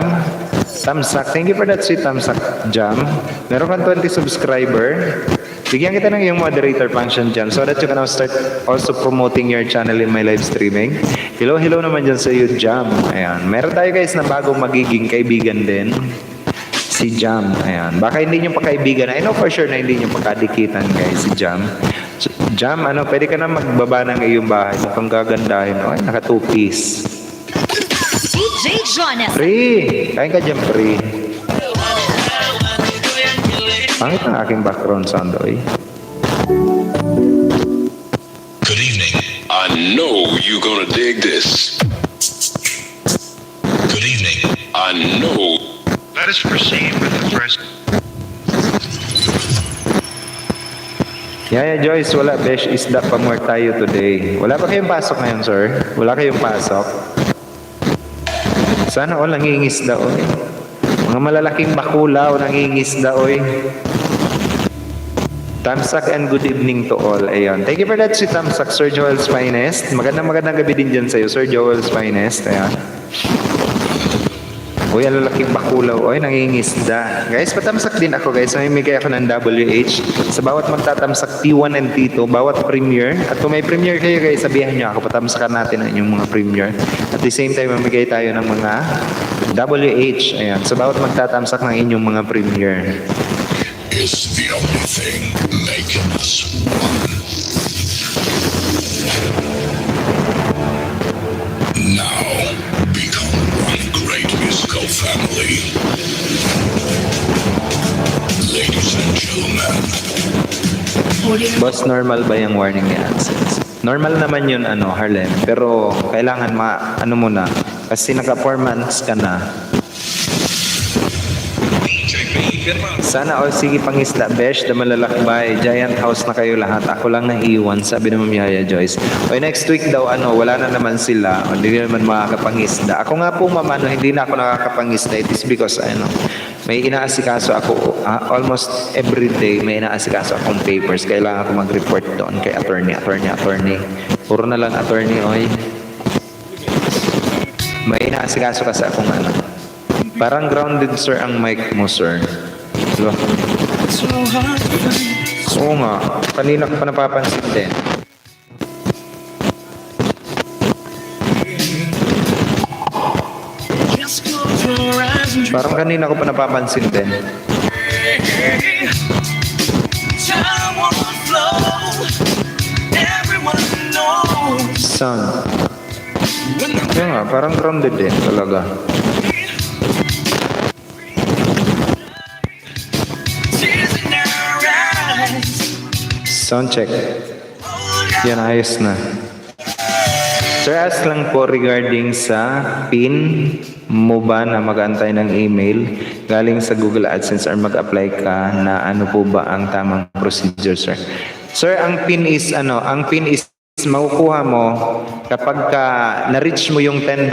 Tamsak, thank you for that sweet Tamsak, Jam. Meron kang 20 subscriber. Bigyan kita ng iyong moderator function dyan so that you can now start also promoting your channel in my live streaming. Hello naman dyan sa iyo, Jam. Ayan, meron tayo guys na bagong magiging kaibigan din. Si Jam, ayan. Baka hindi nyo pakaibigan. I know for sure na hindi nyo pakadikitan guys, si Jam. So, Jam, pwede ka na magbaba ng iyong bahay. Mukhang gagandahin. Ay, naka 2-piece. DJ Jonas. Pre! Kain ka dyan, pre. Pangit ang aking background sound, oy. Good evening. I know you're gonna dig this. Good evening. I know. Let us proceed with the first. Yaya Joyce, wala besh, isda pa more tayo today. Wala ba kayong pasok ngayon, sir? Wala kayong pasok? Sana all nangingisda, oy. Mga malalaking bakulaw, nangingisda, oy. Tamsak and good evening to all. Ayan. Thank you for that, si Tamsak, Sir Joel's Finest. Magandang gabi din dyan sa'yo, Sir Joel's Finest. Ayan. Uy, ang lalaking bakulaw. Uy, nangingisda. Guys, patamsak din ako, guys. Mamimigay ako ng WH. Sa bawat magtatamsak T1 and T2, bawat premiere. At kung may premiere kayo, guys, sabihan nyo ako. Patamsakan natin ang inyong mga premiere. At the same time, mamigay tayo ng mga WH. Ayan. Sa bawat magtatamsak ng inyong mga premiere. It's the only thing making us one. Now, become one great musical family. Ladies and gentlemen, Boss, normal ba yung warning ni AdSense? Normal naman yun, Harlem. Pero kailangan muna. Kasi naka 4 months ka na. Sana all sige pangisda, besh, the malalakbay, giant house na kayo lahat. Ako lang naiiwan, sabi ni Ma'am Yaya Joyce. O next week daw, wala na naman sila. O hindi naman makakapangisda. Ako nga po, Ma'am, hindi na ako nakakapangisda. It is because, may inaasikaso ako, almost every day, may inaasikaso akong papers. Kailangan ako mag-report doon kay attorney. Puro na lang attorney, oy. May inaasikaso kasi akong Parang grounded, sir, ang mic mo, sir. Diba? So hard to find. Oo nga. Kanina ko pa napapansin din. Just close your eyes and Parang kanina ko pa napapansin din. time won't flow. Everyone knows Sound. when the Kaya nga, parang grounded din talaga. tears in our eyes. Sound check. Yan, ayos na. Sir, ask lang po regarding sa PIN mo ba na mag-antay ng email galing sa Google AdSense or mag-apply ka na ano po ba ang tamang procedure, sir? Sir, ang PIN is makukuha mo kapag ka na-reach mo yung $10.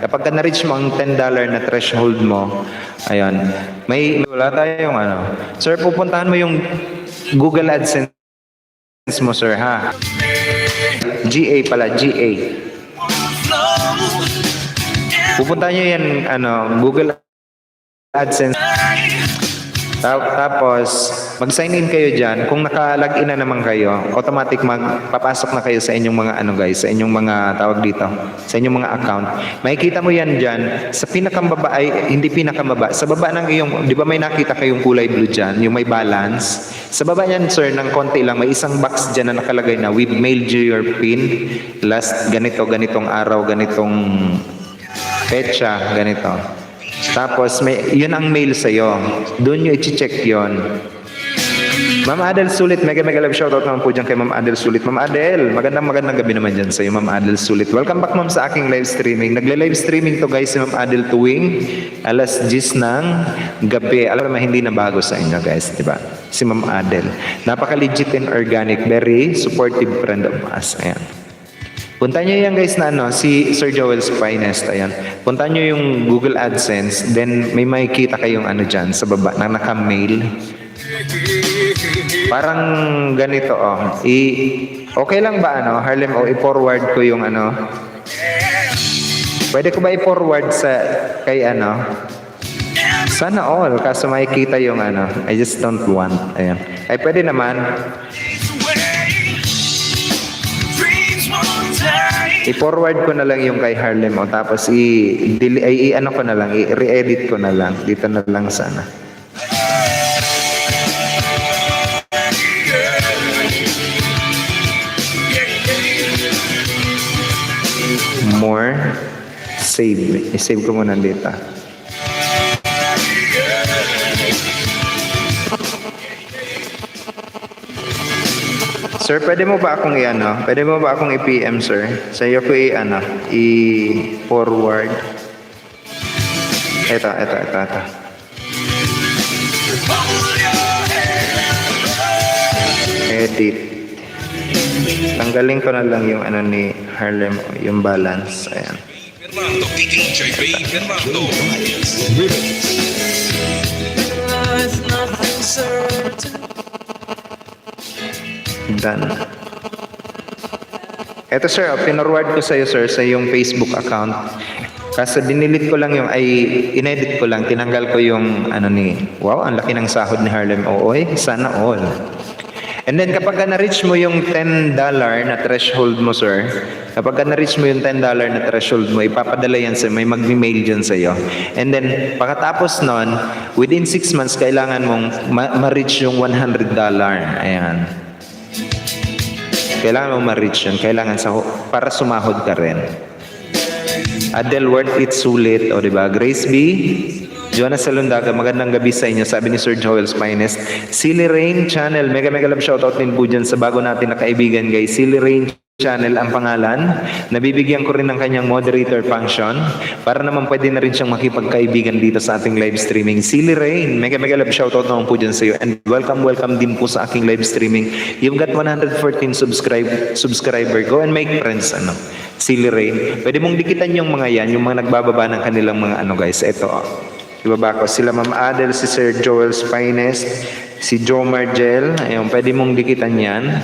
Kapag ka na-reach mo ang $10 na threshold mo, ayun, wala tayong Sir, pupuntahan mo yung Google AdSense mo, sir, ha? GA pala, GA. Pupunta nyo yan, Google AdSense. Tapos, mag-sign in kayo dyan. Kung naka-login na naman kayo, automatic magpapasok na kayo sa inyong mga sa inyong mga tawag dito, sa inyong mga account. Makikita mo yan dyan, sa pinakambaba ay, hindi pinakambaba, sa baba ng iyong, di ba may nakita kayong kulay blue dyan, yung may balance? Sa baba yan, sir, ng konti lang, may isang box dyan na nakalagay na, we've mailed you your PIN, last ganitong araw, ganitong petsa, ganito. Tapos, yun ang mail sa'yo. Doon nyo i-check yun. Ma'am Adel Sulit, mega love shoutout naman po dyan kay Ma'am Adel Sulit. Ma'am Adel, magandang gabi naman dyan sa'yo, Ma'am Adel Sulit. Welcome back, Ma'am, sa aking live streaming. Nagle-live streaming to, guys, si Ma'am Adel tuwing alas 10 ng gabi. Alam naman, hindi na bago sa inyo, guys, di ba? Si Ma'am Adel. Napaka-legit and organic, very supportive friend of us. Ayan. Punta nyo yan, guys, na si Sir Joel's Finest. Ayan. Punta nyo yung Google AdSense, then may makikita kayong dyan sa baba na naka-mail. Parang ganito, okay lang ba, Harlem, i-forward ko yung Pwede ko ba i-forward kay Sana all, kaso makikita yung I just don't want. Ayan. Ay, pwede naman. I-forward ko na lang yung kay Harlem tapos i-ano ko na lang, i-re-edit ko na lang. Dito na lang sana. More. Save. I-save ko muna dito. Sir, pwede mo ba akong Pwede mo ba akong i-PM, sir? Sa iyo ko i-forward. Ito. Edit. Tanggalin ko na lang yung ni Harlem, yung balance. Ayan. Fernando. DJ B. Fernando. Life, nothing certain. Done. Eto sir, pinorward ko sa'yo sir sa yung Facebook account. Kasi dinilit ko lang yung, inedit ko lang, tinanggal ko yung, wow, ang laki ng sahod ni Harlem Ooy, sana all. And then kapag na-reach mo yung $10 na threshold mo sir, kapag na-reach mo yung $10 na threshold mo, ipapadala yan sa'yo, may mag-mail dyan sa'yo. And then, pagkatapos nun, within 6 months, kailangan mong ma-reach yung $100. Ayan. Kailangan mo ma-reach yun. Kailangan para sumahod ka rin. Adel Worth It Sulit. O diba? Grace B. Joanna Salundaga. Magandang gabi sa inyo. Sabi ni Sir Joel's Finest. Silly Rain Channel. Mega love shoutout din po dyan sa bago natin na kaibigan guys. Silly Rain Channel ang pangalan. Nabibigyan ko rin ng kanyang moderator function para naman pwede na rin siyang makipagkaibigan dito sa ating live streaming. Silly Rain, mega love shoutout naman po dyan sa iyo. And welcome din po sa aking live streaming. You've got 114 subscriber. Go and make friends. Silly Rain. Pwede mong dikitan yung mga yan, yung mga nagbababa ng kanilang mga guys. Ito. Ibaba ko sila Ma'am Adel, si Sir Joel's Finest, si Joe Margel. Ayun, pwede mong dikitan yan.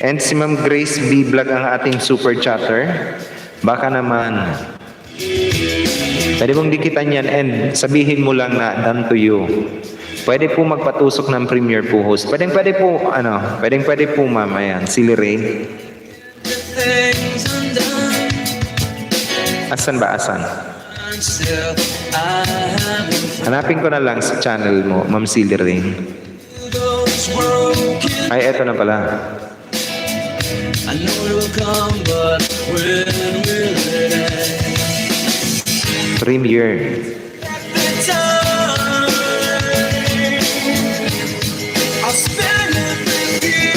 And si Ma'am Grace B. Vlog ang ating super chatter. Baka naman. Pwede mong dikitan yan and sabihin mo lang na done to you. Pwede po magpatusok ng premiere po host. Pwede po ma'am. Ayan, Silly Rain. Things undone. Asan ba? Asan? Until I haven't Hanapin ko na lang sa channel mo, Ma'am Silly Rain. those broken. Ay, eto na pala. I know it will come, but when will it end? Premiere. The time I'll spend it with you.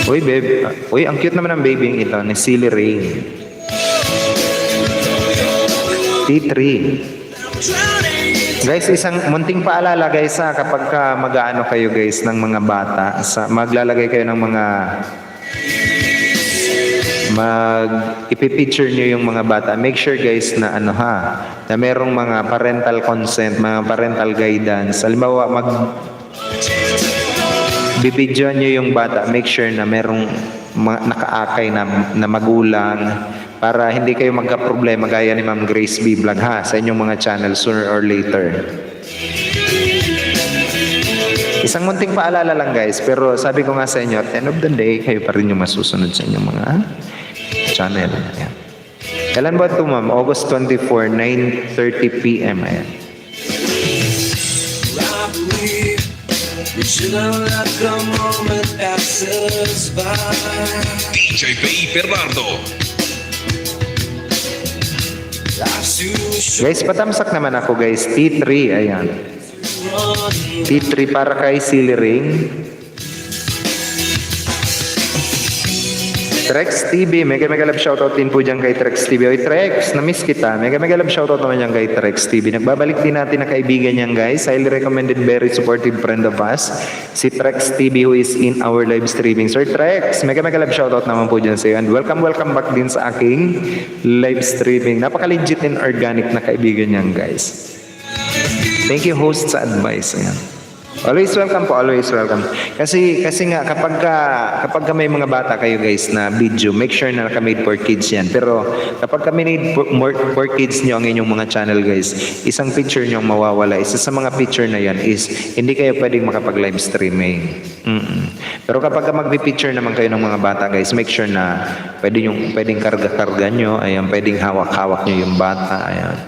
Uy, babe. Uy, ang cute naman ng babying ito, ni Silly Rain. T3. Guys, isang munting paalala guys kapag mag-aano kayo guys ng mga bata, maglalagay kayo ng mga ipipicture nyo yung mga bata. Make sure guys na na merong mga parental consent, mga parental guidance. Halimbawa, bibidyoan nyo yung bata, make sure na merong nakaakay na magulang para hindi kayo magka-problema gaya ni Ma'am Grace B. Vlog sa inyong mga channel sooner or later. Isang munting paalala lang guys, pero sabi ko nga sa inyo, at end of the day, kayo pa rin yung masusunod sa inyong mga channel. Ayan. Kailan ba ito ma'am? August 24, 9:30 p.m. Ayan. You should have let the moment pass us by. DJ B. Fernando. Life's too short. Guys, patamsak naman ako guys. T3, ayan. T3 para kay Silly Rain. Trex TV, mega love shoutout din po dyan kay Trex TV. Oy Trex, na-miss kita. Mega love shoutout naman dyan kay Trex TV. Nagbabalik din natin na kaibigan yan guys. Highly recommended, very supportive friend of us. Si Trex TV who is in our live streaming. Sir Trex, mega love shoutout naman po dyan sa iyo. And welcome back din sa aking live streaming. Napaka-legit and organic na kaibigan yan guys. Thank you host sa advice. Ayan. Always welcome po, always welcome. Kasi nga kapag may mga bata kayo guys na video, make sure na naka-made for kids yan. Pero kapag kami made for kids nyo ang inyong mga channel guys, isang picture nyo ang mawawala. Isa sa mga picture na yan is hindi kayo pwedeng makapag-live streaming. Pero kapag magpi-picture naman kayo ng mga bata guys, make sure na pwedeng karga-karga nyo, ayan, pwedeng hawak-hawak nyo yung bata, ayan.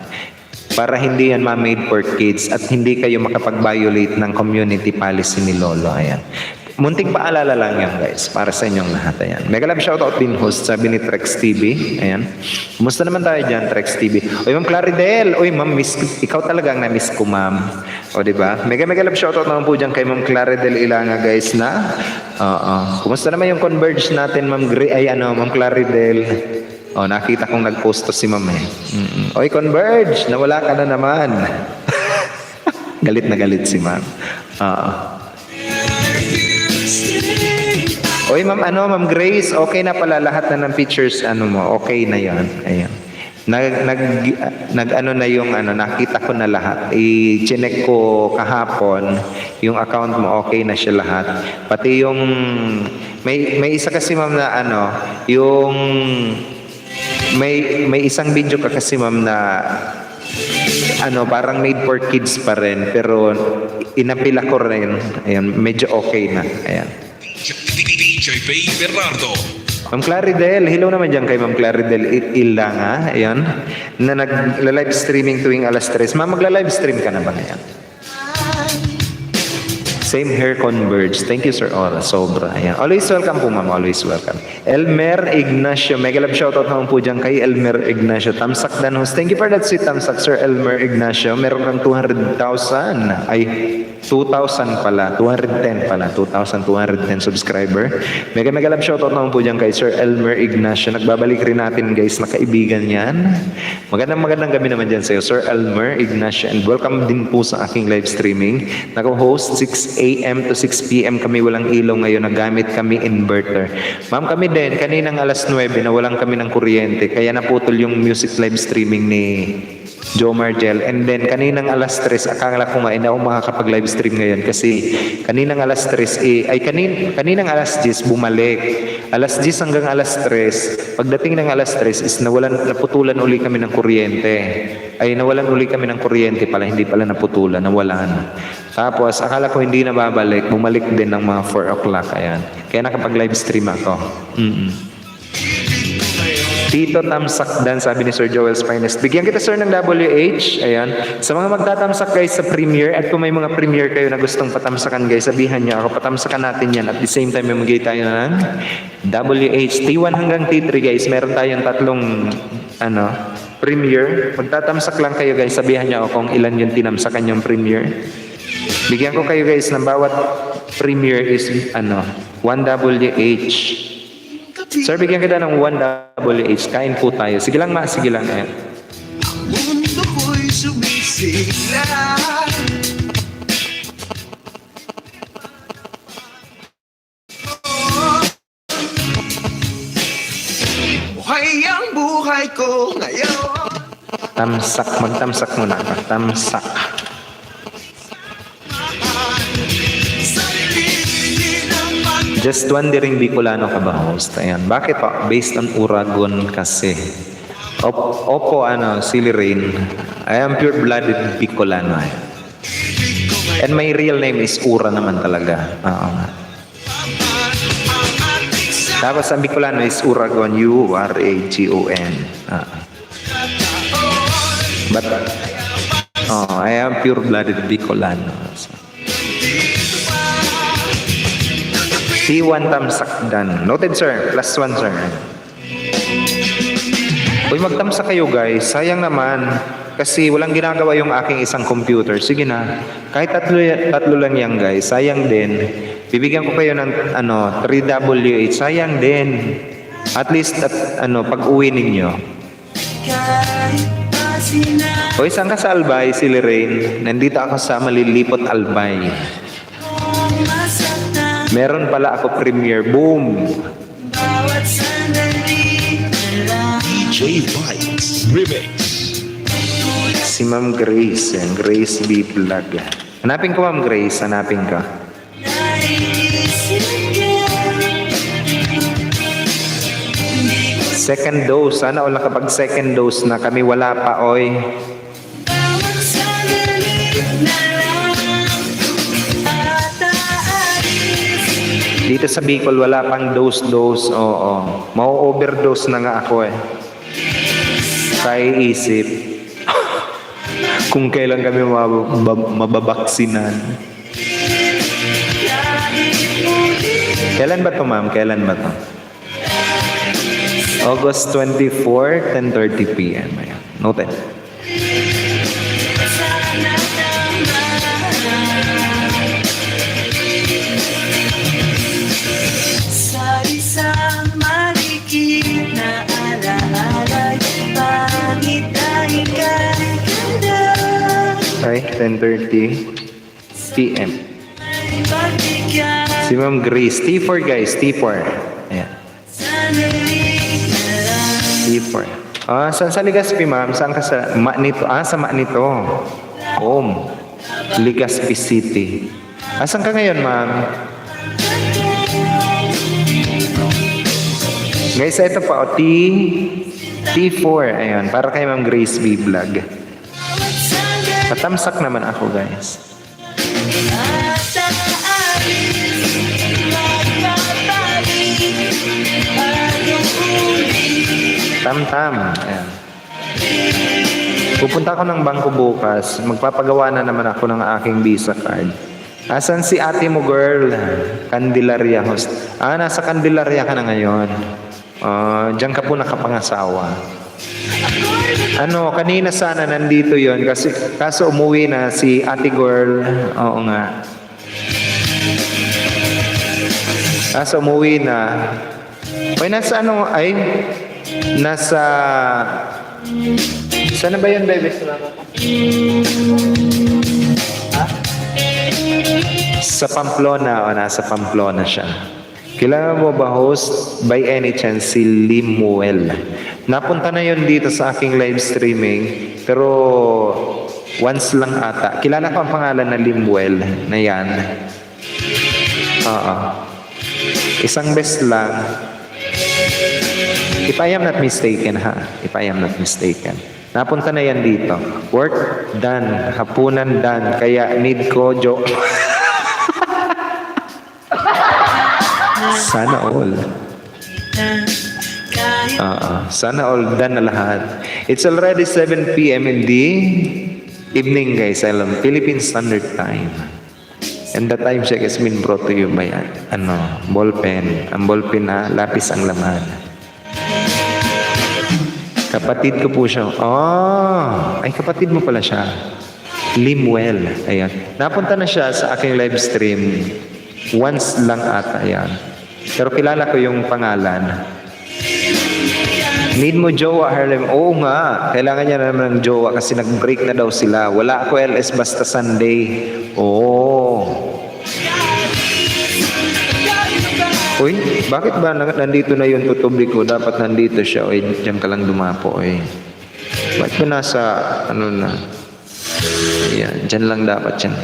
Para hindi yan ma-made for kids at hindi kayo makapag-violate ng community policy ni Lolo. Ayan. Munting paalala lang yan guys para sa inyong lahat. Ayan. Mega love shoutout din host, sabi ni Trex TV. Ayan. Kumusta naman tayo dyan, Trex TV? Uy, Ma'am Claridel. Uy, Ma'am, ikaw talaga ang na-miss ko, Ma'am. O, diba? Mega love shoutout naman po dyan kay Ma'am Claridel Ilanga guys na. Kumusta naman yung converge natin, Ma'am Claridel? Oh, nakita kong nag-post to si Ma'am eh. Oy, Converge, nawala ka na naman. Galit na galit si Ma'am. Oy, Ma'am Grace, okay na pala lahat na ng pictures mo. Okay na 'yan. Ayan. ano na yung ano, nakita ko na lahat. I-check ko kahapon yung account mo, okay na siya lahat. Pati yung may isa kasi ma'am na ano, yung may isang video ka kasi ma'am na ano, parang made for kids pa rin, pero inapila ko rin. Ayan, medyo okay na. Ayan. DJ P. Bernardo. Ma'am Claridel, hello naman dyan kay Ma'am Claridel Ilanga, ayan, na nag-live streaming tuwing alas 3. Ma'am, magla-live stream ka na ba ngayon? Same hair converge. Thank you, Sir Ora. Sobra. Ayan. Always welcome po, ma'am. Always welcome. Elmer Ignacio. Mega love shoutout naman po dyan kay Elmer Ignacio. Tamsak Danos. Thank you for that sweet tamsak, Sir Elmer Ignacio. Meron kang 200,000. Ay, 2,000 pala. 210 pala. 2,210 subscriber. Mega love shoutout naman po dyan kay Sir Elmer Ignacio. Nagbabalik rin natin, guys, na kaibigan yan. Magandang gabi naman dyan sa'yo, Sir Elmer Ignacio. And welcome din po sa aking live streaming. Naka-host 6 a.m. to 6 p.m. kami walang ilaw ngayon, nagamit kami inverter. Ma'am, kami din, kaninang alas 9 nawalan kami ng kuryente, kaya naputol yung music live streaming ni Joe Margel. And then, kaninang alas 3, akala ko nga, hindi ako makakapag-live stream ngayon kasi kaninang alas 3, kaninang alas 10, bumalik. Alas 10 hanggang alas 3, pagdating ng alas 3 is naputulan uli kami ng kuryente. Ay, nawalan uli kami ng kuryente pala, hindi pala naputulan, nawalan. Tapos, akala ko hindi na babalik, bumalik din ng mga 4 o'clock, ayan. Kaya nakapag-live stream ako. Tito Tamsak Dan, sabi ni Sir Joel's Finest. Bigyan kita, sir, ng WH. Ayan. Sa mga magtatamsak, guys, sa premiere, at kung may mga premiere kayo na gustong patamsakan, guys, sabihan niyo ako, patamsakan natin yan. At the same time, may magigay tayo ng WH. T1 hanggang T3, guys, meron tayong tatlong, premiere. Magtatamsak lang kayo, guys, sabihan niyo ako kung ilan yung tinamsakan yung premiere. Bigyan ko kayo, guys, ng bawat premiere is, 1 WH. Sir, bigyan kita ng 1 WH. Kain po tayo. Sige lang, ma. Sige lang. Ayan. Mundo ko'y sumisigla. Buhay ang buhay ko ngayon. Tamsak. Magtamsak muna ako. Tamsak. Just wondering, Bicolano ka ba, host? Ayan. Bakit pa? Based on Uragon kasi. Opo, Silly Rain. I am pure-blooded Bicolano. And my real name is Ura naman talaga. Oo nga. Tapos ang Bicolano is Uragon. U-R-A-G-O-N. But, I am pure-blooded Bicolano. So, T1 Tamsak Dan. Noted, sir. +1, sir. Uy, magtamsak kayo, guys. Sayang naman. Kasi walang ginagawa yung aking isang computer. Sige na. Kahit tatlo lang yan, guys. Sayang din. Bibigyan ko kayo ng 3WH. Sayang din. At least, pag uwi ninyo. Uy, saan ka sa Albay, si Lorraine? Nandito ako sa Malilipot, Albay. Meron pala ako premiere. Boom! DJ Vibes Remix. Si Ma'am Grace. Yan. Grace B. Vlog. Hanapin ko, Ma'am Grace. Hanapin ko. Second dose. Sana wala kapag second dose na kami wala pa, oy. Dito sa Bicol, wala pang dose. Oo. Mau-overdose na nga ako eh. Kaya isip. Kung kailan kami mababaksinan. Kailan ba to, ma'am? Kailan ba to? August 24, 10:30 p.m. Ayan. Noted. Okay, 10:30 p.m. Si Ma'am Grace. T4, guys. T4. Ayan. T4. Saan sa Legazpi, ma'am? Saan ka sa Manito? Sa Manito. Legazpi City. Saan ka ngayon, ma'am? Guys, ito pa, T4. Ayan, para kay Ma'am Grace B. Vlog. Patamsak naman ako, guys. Tam-tam. Ayan. Pupunta ako ng bangko bukas. Magpapagawa na naman ako ng aking visa card. Asan si ate mo, girl? Candelaria host. Nasa Candelaria ka na ngayon. Diyan ka po nakapangasawa. Kanina sana nandito yon kaso umuwi na si ate girl. Oo nga. Kaso umuwi na. Nasa saan ba yun, baby? Sa Pamplona. Nasa Pamplona siya. Kilala mo ba, host, by any chance, si Limuel? Napunta na yun dito sa aking live streaming, pero once lang ata. Kilala ko ang pangalan na Limuel na yan. Isang beses lang. If I am not mistaken, If I am not mistaken. Napunta na yan dito. Work done. Hapunan done. Kaya need ko, Sana all. Sana all done na lahat. It's already 7 p.m. in the evening, guys. Philippine Standard Time. And the time check has been brought to you by ballpen. Ang ballpen na lapis ang laman. Kapatid ko po siya. Ay kapatid mo pala siya. Limuel. Ayan. Napunta na siya sa aking live stream. Once lang ata. Ayan. Pero kilala ko yung pangalan. Need mo jowa, Harlem? Oo nga. Kailangan niya na naman ng jowa kasi nag-break na daw sila. Wala ako LS basta Sunday. Uy, bakit ba nandito na yung tutubi ko? Dapat nandito siya. Uy, diyan ka lang dumapo. Bakit ba nasa, na? Ayan, diyan lang dapat yan.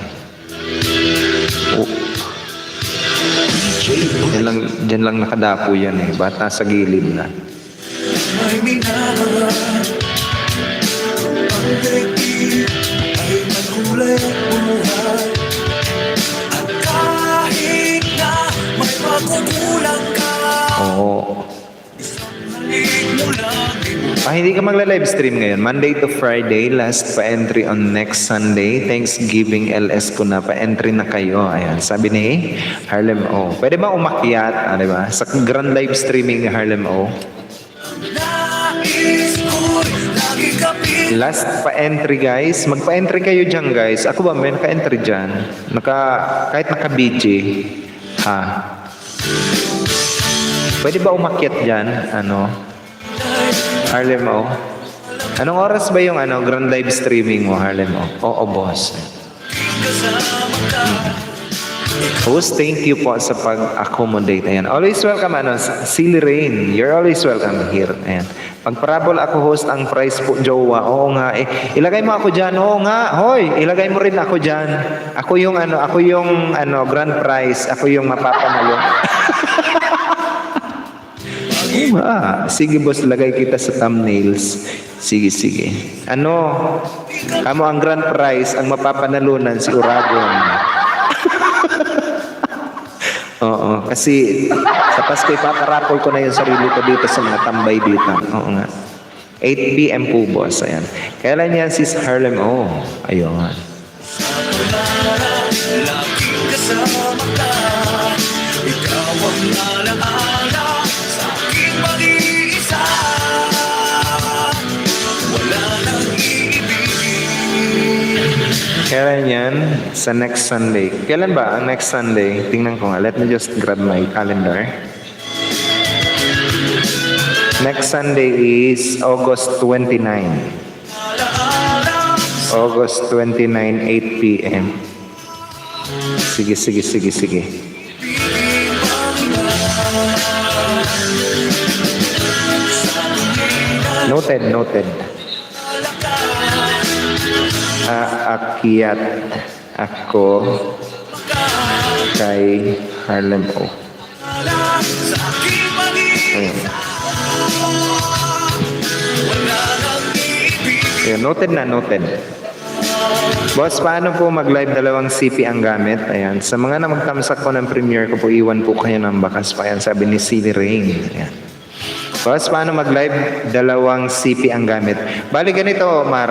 Diyan lang nakadapo yan Ba't nasa gilid na? May minahal ang daigdig ay magkulay ang buhay. At kahit na may pagkukulang ka, isang halik mo lang hindi ka magla-live stream ngayon. Monday to Friday, last pa-entry on next Sunday. Thanksgiving LS ko na, pa-entry na kayo. Ayan, sabi ni Harlem O. Pwede ba umakyat? Diba? Sa grand live streaming ni Harlem O. Last pa-entry, guys. Magpa-entry kayo dyan, guys. Ako ba, may naka-entry dyan? Kahit naka-BG. Pwede ba umakyat dyan? Harlem O? Anong oras ba yung grand live streaming mo, Harlem O? Oo, boss. Host, thank you po sa pag-accommodate. Ayan. Always welcome, Silly Rain. You're always welcome here. Ayan. Pag parabol ako, host, ang price po, jowa. Oo nga. Ilagay mo ako dyan. Oo nga. Hoy, ilagay mo rin ako dyan. Ako yung grand prize. Ako yung mapapanalo. Sige, boss, lagay kita sa thumbnails. Sige. Kamo ang grand prize, ang mapapanalunan si Uragon. Oo, kasi sa Pasko ipaparapol ko na yung sarili ko dito sa mga tambay dito. Oo nga. 8 p.m. po, boss. Ayan. Kailan yan, sis Harlem? Ayun. laging kasama ka. Ikaw ang alaala sa aking mag-iisa. Wala nang iibigin. Kailan yan? Sa next Sunday. Kailan ba ang next Sunday? Tingnan ko nga. Let me just grab my calendar. Next Sunday is August 29. August 29, 8 p.m. Sige. Noted. Aakyat ako kay Harlem O. Ayan. Ayan, noted. Boss, paano po mag-live dalawang CP ang gamit? Ayan. Sa mga na magtamsak ko ng premiere ko po, iwan po kayo ng bakas pa. Ayan, sabi ni Silly Rain. Ayan. Boss, paano mag-live dalawang CP ang gamit? Bali ganito, Mar.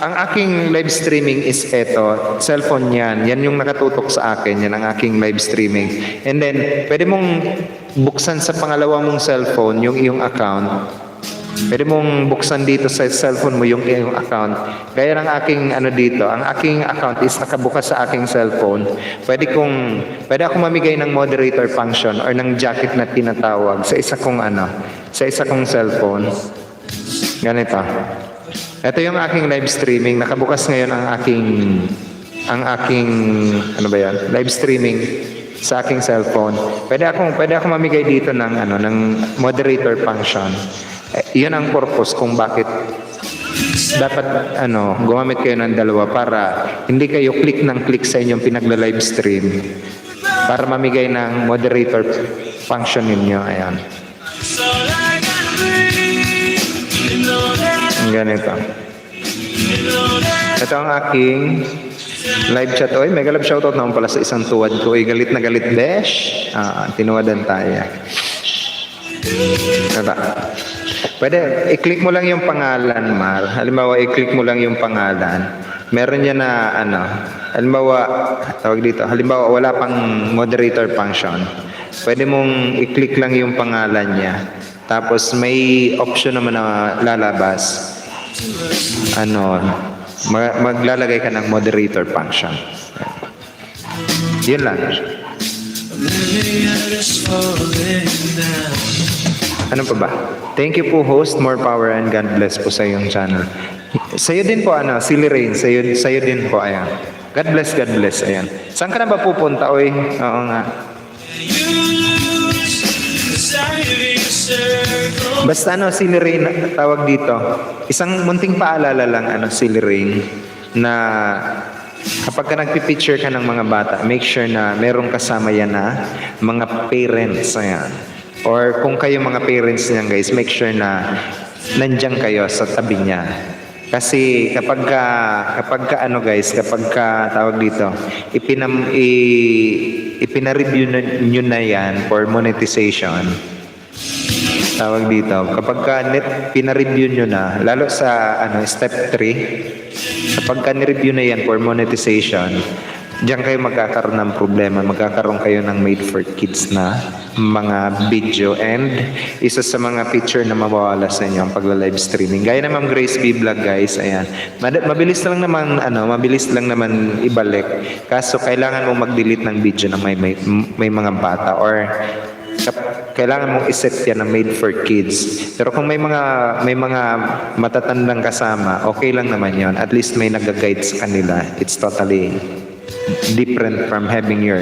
Ang aking live streaming is eto, cellphone yan. Yan yung nakatutok sa akin, yan ang aking live streaming. And then, pwede mong buksan sa pangalawa mong cellphone yung iyong account. Pwede mong buksan dito sa cellphone mo yung iyong account. Gaya ng aking dito, ang aking account is nakabukas sa aking cellphone. Pwede ako mamigay ng moderator function or ng jacket na tinatawag sa isa kong cellphone. Ganito. Ito yung aking live streaming. Nakabukas ngayon ang aking live streaming sa aking cellphone. Pwede akong mamigay dito ng moderator function. Yun ang purpose kung bakit dapat gumamit kayo ng dalawa para hindi kayo click sa inyong pinagla-live stream para mamigay ng moderator function ninyo. Ayan. Ganito. Ito ang aking live chat. Oy, mega love shoutout naman pala sa isang tuwad ko. Oy, galit na galit, besh. Tinuwadan tayo. Diba? Pwede, i-click mo lang yung pangalan, Mar. Halimbawa, i-click mo lang yung pangalan. Meron niya na, halimbawa, wala pang moderator function. Pwede mong i-click lang yung pangalan niya. Tapos, may option naman na lalabas. Maglalagay ka ng moderator function. Yun lang. Ano pa ba? Thank you po, host. More power and God bless po sa iyong channel. Sa'yo din po, Silly Rain. Sa'yo din po, ayan. God bless, ayan. Saan ka na ba pupunta? Oy, oo nga. Basta Silly Rain, tawag dito. Isang munting paalala lang, Silly Rain, na kapag ka nagpipicture ka ng mga bata, make sure na merong kasama yan na mga parents, ayan. Or kung kayo mga parents niyan, guys, make sure na nandiyan kayo sa tabi niya. Kasi kapag tawag dito, ipina-review nyo na yan for monetization. Tawag dito, kapag pina-review nyo na, lalo sa step 3, kapag ni-review na yan for monetization, diyan kayo magkakaroon ng problema, magkakaroon kayo ng made for kids na mga video, and isa sa mga picture na mawawala sa inyo ang pagla-live streaming. Gaya na Ma'am Grace B Vlog, guys, ayan. Mabilis lang naman ibalik. Kaso kailangan mong mag-delete ng video na may mga bata, or kailangan mong iset yan na made for kids. Pero kung may mga matatandang kasama, okay lang naman yon. At least may nag-guide sa kanila. It's totally different from having your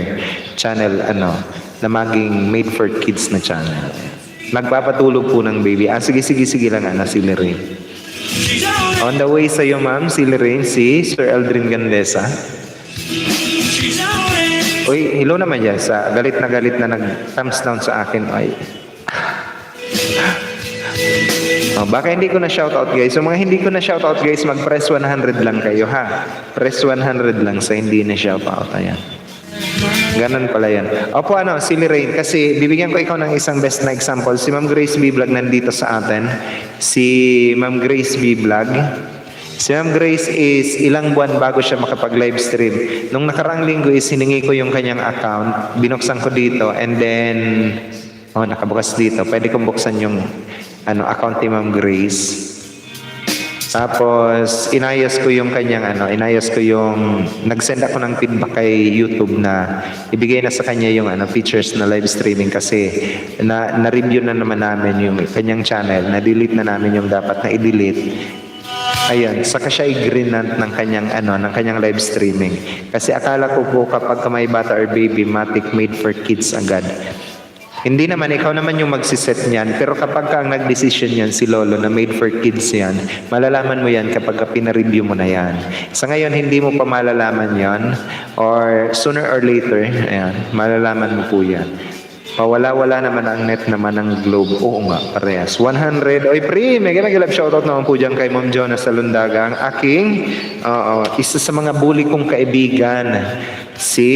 channel na maging made for kids na channel. Magpapatulog po ng baby. Sige lang, Silly Rain. On the way sa'yo, ma'am, Silly Rain, si Sir Eldrin Gandesa. Uy, hello naman yan sa galit na nag-thumbs down sa akin. Ay. Baka hindi ko na shoutout, guys. So mga hindi ko na shoutout, guys, mag-press 100 lang kayo, ha? Press 100 lang sa hindi na shoutout. Ayan. Ganun pala yan. Opo, Silly Rain, kasi bibigyan ko ikaw ng isang best na example. Si Ma'am Grace B Vlog nandito sa atin. Si Ma'am Grace B Vlog. Si Ma'am Grace is ilang buwan bago siya makapag-live stream. Nung nakaraang linggo is hiningi ko yung kanyang account. Binuksan ko dito, and then nakabukas dito. Pwede kong buksan yung account ni Ma'am Grace. Tapos inayos ko yung nag-send ako ng feedback kay YouTube na ibigay na sa kanya yung features na live streaming, kasi na-review na naman namin yung kanyang channel, na-delete na namin yung dapat na i-delete. Ayun, saka siya i-green ng kanyang live streaming. Kasi akala ko po kapag may bata or baby, matic made for kids agad. Hindi naman, ikaw naman yung magsiset niyan. Pero kapag ka ang nag-decision yan, si Lolo, na made for kids yan, malalaman mo yan kapag ka pinareview mo na yan. Sa ngayon, hindi mo pa malalaman yan. Or sooner or later, ayan, malalaman mo po yan. Pawala-wala naman ang net naman ng Globe. Oo nga, parehas. 100. Oy, pre, mega love shoutout naman po dyan kay Ma'am Jonah Salundaga. Ang aking, isa sa mga bully kong kaibigan, si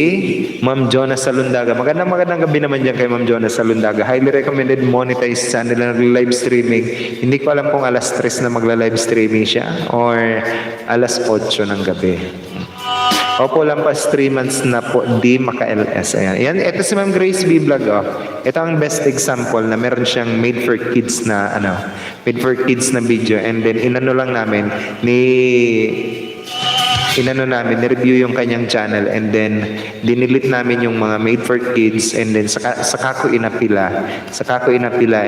Ma'am Jonah Salundaga. Magandang gabi naman dyan kay Ma'am Jonah Salundaga. Highly recommended monetize channel na live streaming. Hindi ko alam kung alas 3 na magla-live streaming siya or alas 8 ng gabi. Opo, lampas 3 months na po, di maka-LS. Ayan, ito si Ma'am Grace B. Vlog, oh. Ito ang best example na meron siyang made for kids na, made for kids na video. And then, ni-review yung kanyang channel. And then, dinilit namin yung mga made for kids. And then, saka ko inapila.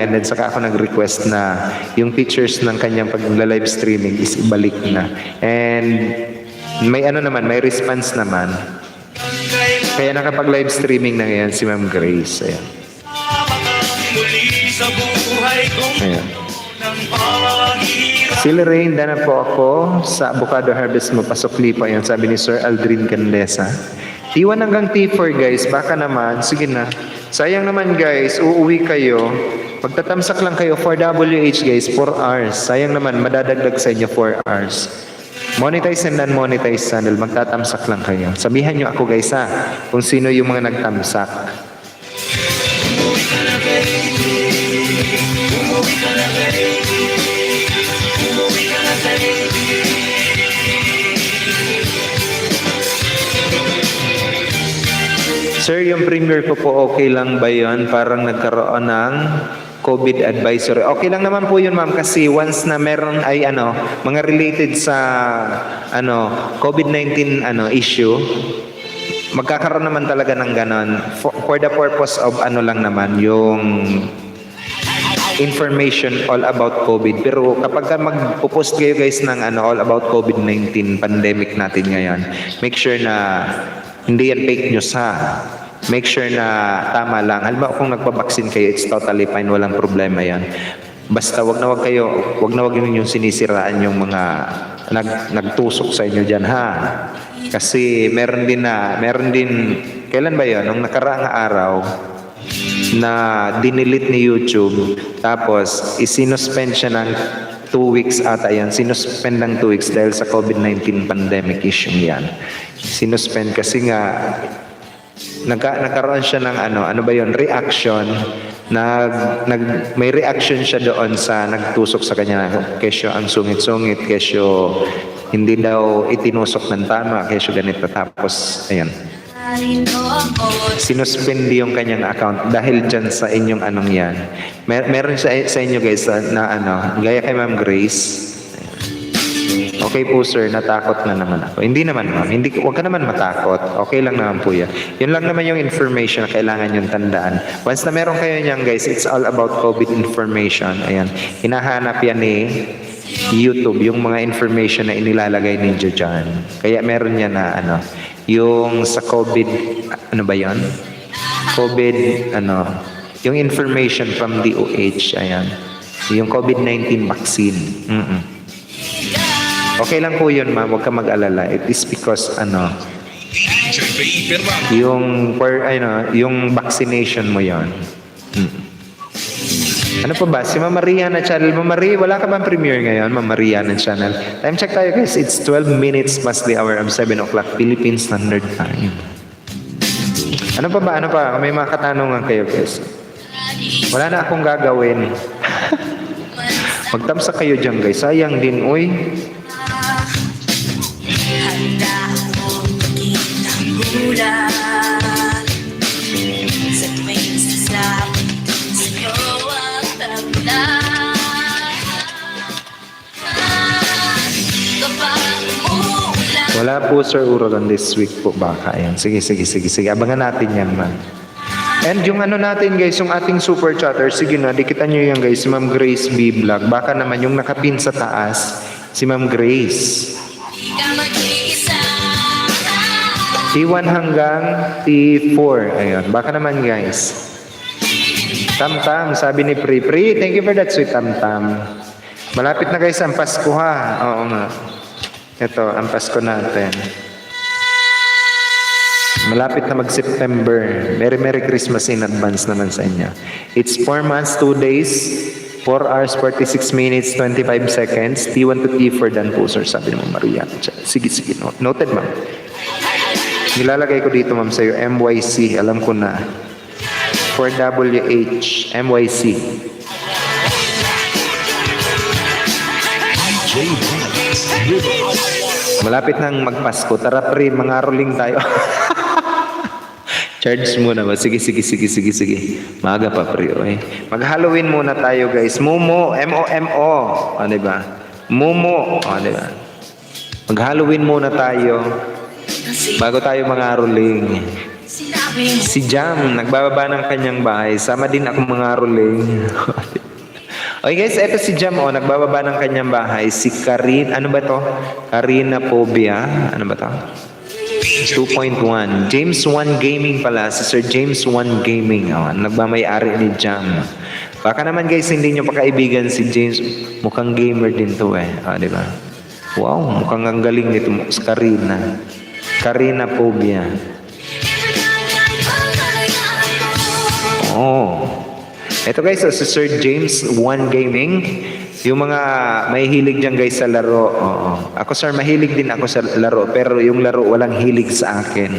And then, saka ako nag-request na yung pictures ng kanyang pag-live streaming is ibalik na. And, may may response naman. Kaya nakapag-live streaming na ngayon si Ma'am Grace. Ayan. Ayan. Si Lorraine, dana po ako sa avocado harvest mo. Pasokli po. Ayan, sabi ni Sir Aldrin Candesa. T1 hanggang T4 guys. Baka naman. Sige na. Sayang naman guys. Uuwi kayo. Pagtatamsak lang kayo 4WH guys. 4 hours. Sayang naman. Madadagdag sa inyo 4 hours. Monetize and non-monetize channel, magtatamsak lang kayo. Sabihan nyo ako guys kung sino yung mga nagtamsak. Sir, yung premiere ko po okay lang ba yun? Parang nagkaroon ng COVID advisory. Okay lang naman po yun, ma'am, kasi once na meron ay mga related sa COVID-19 issue, magkakaroon naman talaga ng ganon for the purpose of lang naman yung information all about COVID. Pero kapag magpo-post kayo guys ng all about COVID-19 pandemic natin ngayon, make sure na hindi yan fake news Make sure na tama lang. Halimbawa kung nagpabaksin kayo, it's totally fine, walang problema yan. Basta wag na wag yung sinisiraan yung mga nagtusok sa inyo dyan Kasi meron din, kailan ba yun? Nung nakaraang araw na dinilit ni YouTube, tapos isinuspend siya ng 2 weeks ata yan. Sinuspend ng 2 weeks dahil sa COVID-19 pandemic issue yan. Sinuspend kasi nga nagkaroon siya ng reaction. May reaction siya doon sa nagtusok sa kanya. Kesyo ang sungit-sungit, kesyo hindi daw itinusok ng tama, kesyo ganito. Tapos, ayan. Sinuspend yung kanyang account dahil dyan sa inyong yan. Meron sa inyo guys na gaya kay Ma'am Grace. Okay po sir, natakot na naman ako. Hindi naman ma'am, huwag ka naman matakot. Okay lang naman po yan. Yun lang naman yung information na kailangan yung tandaan. Once na meron kayo niyan guys, it's all about COVID information. Ayan, hinahanap yan ni YouTube, yung mga information na inilalagay ninyo dyan. Kaya meron yan na yung sa COVID, ba yun? COVID, yung information from DOH, ayan. Yung COVID-19 vaccine. Okay lang po yun, ma'am. Huwag ka mag-alala. It is because, yung vaccination mo yon. Ano pa ba? Si Mama Maria na channel. Mama Maria, wala ka bang premiere ngayon? Mama Maria na channel. Time check tayo guys. It's 12 minutes past the hour of 7 o'clock Philippine Standard Time. Ano pa ba? May mga katanungan kayo guys. Wala na akong gagawin. Magtamsa kayo dyan guys. Sayang din, oy. Wala po Sir Uragan this week po baka. Ayan. Sige. Abangan natin yan man. And yung natin guys, yung ating super chatter, sige na, dikitan nyo yan guys, si Ma'am Grace B. Vlog. Baka naman yung nakapin sa taas, si Ma'am Grace. T1 hanggang T4. Ayun. Baka naman guys. Tam-tam, sabi ni Pri. Pri, thank you for that sweet tam-tam. Malapit na guys ang Pasko ha. Oo nga. Ito, ang Pasko natin. Malapit na mag-September. Merry Christmas in advance naman sa inyo. It's 4 months, 2 days, 4 hours, 46 minutes, 25 seconds. T1 to T4 dan po, sir. Sabi mo, Maria. Sige. Noted, ma'am. Nilalagay ko dito, ma'am, sa'yo. MYC. Alam ko na. 4WH. MYC. Malapit nang magpasko. Tara, pre, mangaroling tayo. Charge muna ba? Sige. Maaga pa, pre. Okay? Mag-Halloween muna tayo, guys. Momo. M-O-M-O. O, diba? Momo. O, diba? Mag-Halloween muna tayo. Bago tayo mangaroling. Si Jam, nagbababa ng kanyang bahay. Sama din ako mangaroling. Okay guys, eto si Jam, nagbababa ng kanyang bahay. Si Karin, ano ba to? Karina Pobia. Ano ba to? 2.1. James 1 Gaming pala. Si Sir James 1 Gaming. Nagmamayari ni Jam. Baka naman guys, hindi nyo pa kaibigan si James. Mukhang gamer din to eh. Di ba? Wow, mukhang ang galing nito. Si Karina. Karina Pobia. Ito guys, si Sir James 1 Gaming. Yung mga mahihilig dyan guys sa laro. Ako sir, mahilig din ako sa laro. Pero yung laro walang hilig sa akin.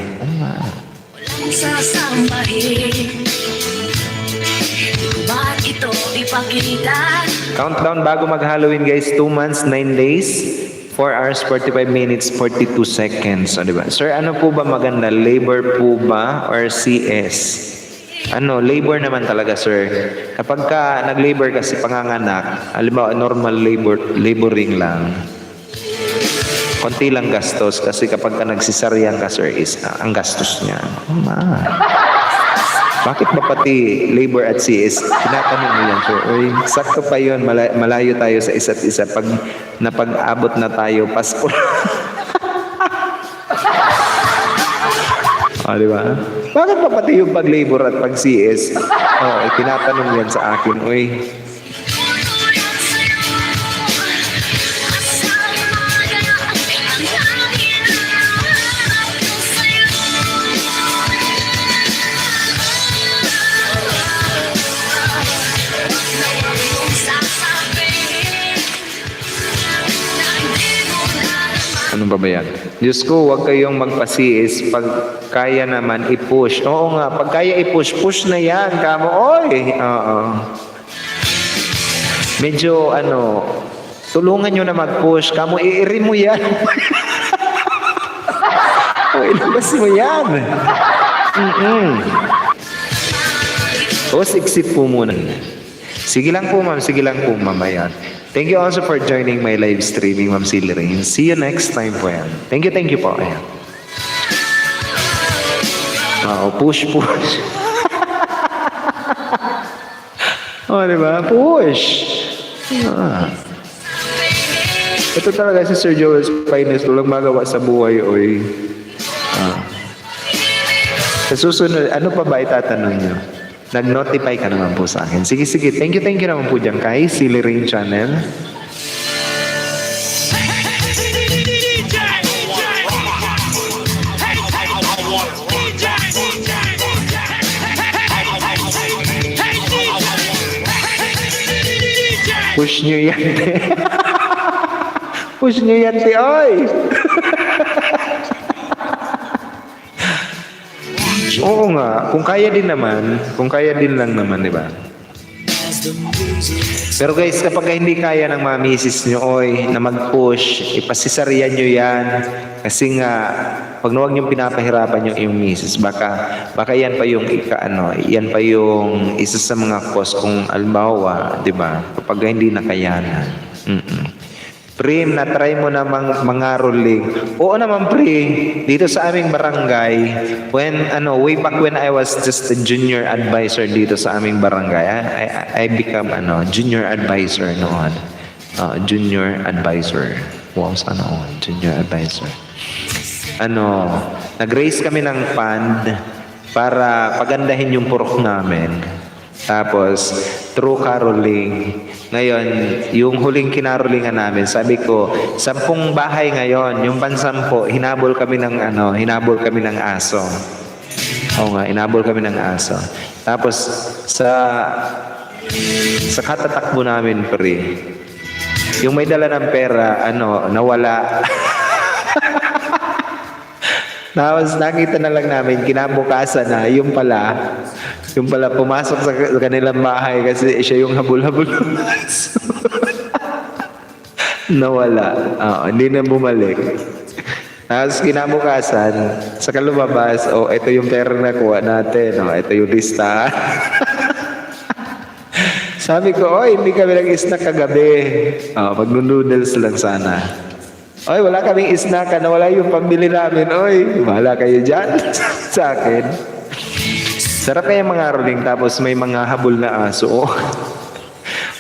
Countdown bago mag-Halloween guys. 2 months, 9 days. 4 hours, 45 minutes, 42 seconds. Diba? Sir, ano po ba maganda? Labor po ba or CS? Labor naman talaga, sir. Kapag ka nag-labor kasi panganganak, halimbawa normal laboring lang. Konti lang gastos kasi kapag ka nagsisaryan ka, sir, is ang gastos niya. Bakit ba pati labor at CS? Tinatanong mo yan, sir. Uy, sakto pa yun. Malayo tayo sa isa't isa. Pag napag-abot na tayo, Pasko. Diba? Bakit ba pati yung pag-labor at pag-CS? Tinatanong yan sa akin. Uy. Ano ba yan? Diyos ko, huwag kayong magpasiis. Pag kaya naman, i-push. Oo nga, pag kaya i-push, push na yan. Kamo, oy! Medyo, tulungan nyo na mag-push. Kamo, i-iri mo yan. Ilabas mo yan. Exit po muna. Sige lang po, ma'am. Ayan. Thank you also for joining my live streaming, Ma'am Silly Rain. See you next time po yan. Thank you po. Ayan. Push. Diba? Push. Ito talaga si Sir Joel's finest. Walang magawa sa buhay, oy. Sa susunod, ano pa ba itatanong nyo? Nag-notify ka naman po sa akin. Sige. Thank you naman po dyan kay Silly Rain Channel. Push nyo yan, te. Push nyo yan, te, oy. Oo nga, kung kaya din lang naman, di ba? Pero guys, kapag hindi kaya ng mga misis nyo, na mag-push, ipasisaryan nyo yan. Kasi nga, pag huwag nyo pinapahirapan yung misis, baka yan pa yung yan pa yung isa sa mga cause kung albawa, di ba? Kapag hindi nakayanan. Pre, na-try mo namang mangaroling. Oo naman, pre. Dito sa aming barangay, way back when I was just a junior advisor dito sa aming barangay, I become junior advisor noon. Junior advisor. Wow, sana junior advisor. Nag-raise kami ng fund para pagandahin yung purok namin. Tapos, true caroling. Ngayon, yung huling kinarolingan namin, sabi ko, 10 bahay ngayon, yung pansampo, hinabol kami ng aso. Oo nga, hinabol kami ng aso. Tapos, sa katatakbo namin, pre, yung may dala ng pera, nawala. Tapos nakita na lang namin, kinabukasan na, yung pala pumasok sa kanilang bahay kasi siya yung habol-habol ng aso. Nawala. Hindi na bumalik. Tapos kinabukasan, sa lumabas, ito yung pera na kuha natin. Ito yung listahan. Sabi ko, hindi kami nag-snack kagabi. Mag-noodles lang sana. Wala kaming snack, nawala yung pambili namin. Bahala kayo dyan sa akin. Sarap kaya mga rolling, tapos may mga habol na aso.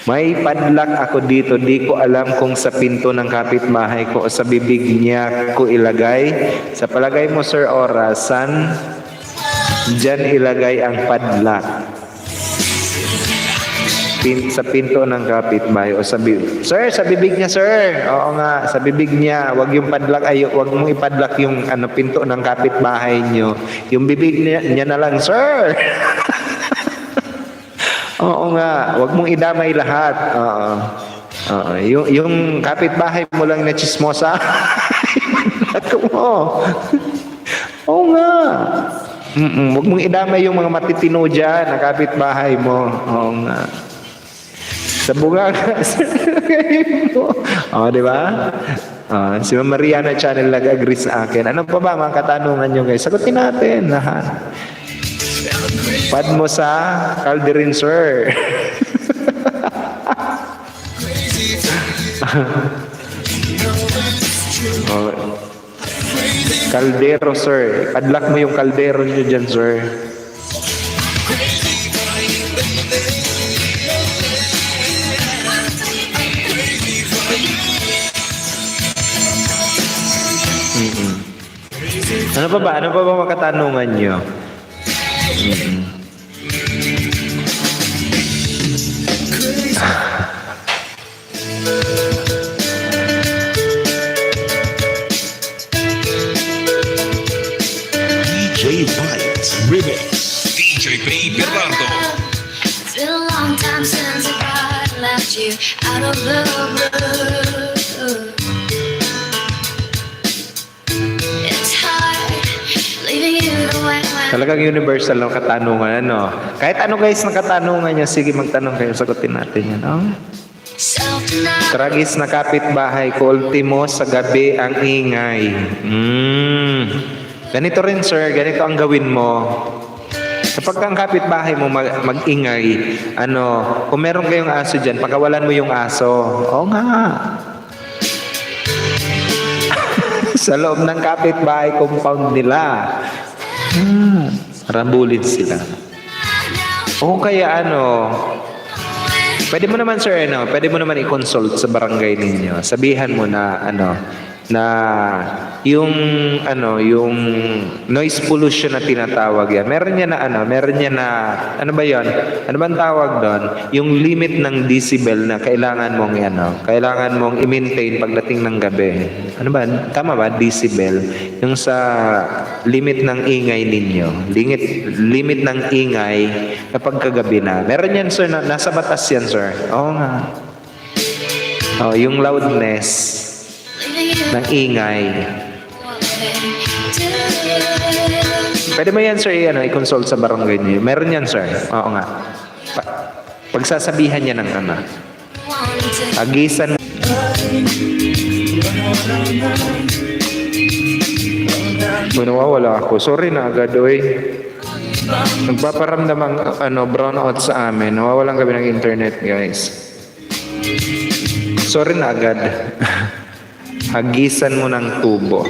May padlock ako dito, di ko alam kung sa pinto ng kapitbahay ko o sa bibig niya ko ilagay. Sa palagay mo, Sir Ora, saan dyan ilagay ang padlock? Sa pinto ng kapitbahay o sa bibig. Sir, sa bibig niya, sir. Oo nga, sa bibig niya. Wag yung padlock, wag mong ipadlock yung pinto ng kapitbahay niyo. Yung bibig niya na lang, sir. Oo nga, wag mong idamay lahat. Yung kapitbahay mo lang na chismosa. Ako mo. Oo nga. Wag mong idamay yung mga matitino dyan na kapitbahay mo. Oo nga. Sa bugaga, di ba? Si Ma'am Mariana Channel nag-agree sa akin. Ano pa ba mga katanungan nyo guys? Sagutin natin lahat. Pad mo sa Calderin, sir. Kaldero, sir. Padlock mo yung kaldero nyo dyan, sir. Ano pa ba mga katanungan nyo? DJ Vibes Remix. DJ P. Bernardo. It's been a long time since I left you out of the blue. It's hard leaving you when Talagang universal ng katanungan, ano? Kahit ano guys ng katanungan nyo, sige magtanong kayo, sagutin natin yan, no? self-denial. Tragis na kapitbahay ko, ultimo sa gabi ang ingay. Ganito rin sir, ganito ang gawin mo. Kapag ang kapitbahay mo mag-ingay, kung meron kayong aso dyan, pagawalan mo yung aso. Oo nga. Sa loob ng kapitbahay compound nila. Rambulin sila. O kaya pwede mo naman sir, pwede mo naman i-consult sa barangay ninyo. Sabihan mo na na yung noise pollution na tinatawag yan. Meron niya na ano ba 'yon? Ano bang tawag doon? Yung limit ng decibel na kailangan mong i-maintain pagdating ng gabi. Ano ba? Tama ba? Decibel. Yung sa limit ng ingay ninyo. Limit ng ingay kapag kagabi na. Meron yan sir, nasa batas yan sir. Oo nga. Yung loudness ng ingay. Pwede mo yan sir i-consult sa barangay niyo. Meron yan sir. Oo nga. Pagsasabihan niya ng agisan. Nawawala ako. Sorry na agad nagpaparamdam ang brownout sa amin. Nawawalan kami ng internet guys. Sorry na agad. Hagisan mo ng tubo.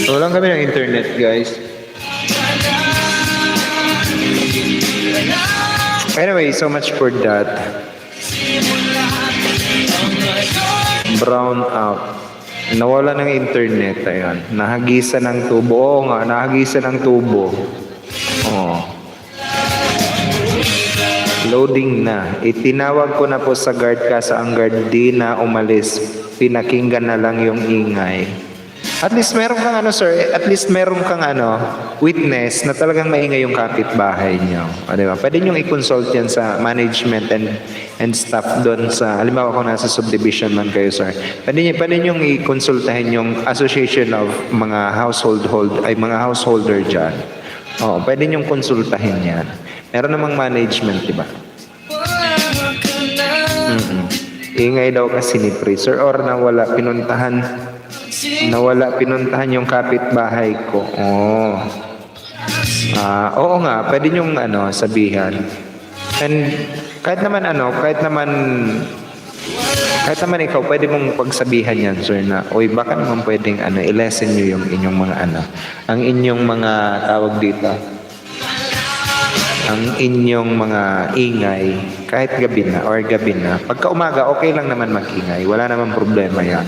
Walang kami ng internet, guys. Anyway, so much for that. Brown out. Nawala ng internet, ayun. Nahagisan ng tubo. Oo nga, nahagisan ng tubo. Oh. Loading na. Itinawag ko na po sa guard kasi ang guard di na umalis. Pinakinggan na lang yung ingay. At least meron kang ano sir, at least meron kang ano, witness na talagang maingay yung kapitbahay niyo. O, diba? Pwede nyo i-consult yan sa management and staff doon sa, halimbawa kung nasa subdivision man kayo sir, pwede nyo i-consultahin yung association of mga mga householder dyan. Oo, pwede nyo konsultahin yan. Meron namang management, diba? Ingay daw kasi ni Pri. Sir, or nawala pinuntahan yung kapitbahay ko. Oh. Oo nga, pwede nyong sabihan. And kahit naman ikaw, pwede mong pagsabihan yan, sir, na, oy, baka naman pwedeng i-lessen nyo yung inyong mga ang inyong mga tawag dito. Ang inyong mga ingay, kahit gabi na. Pagka umaga, okay lang naman mag-ingay. Wala naman problema yan.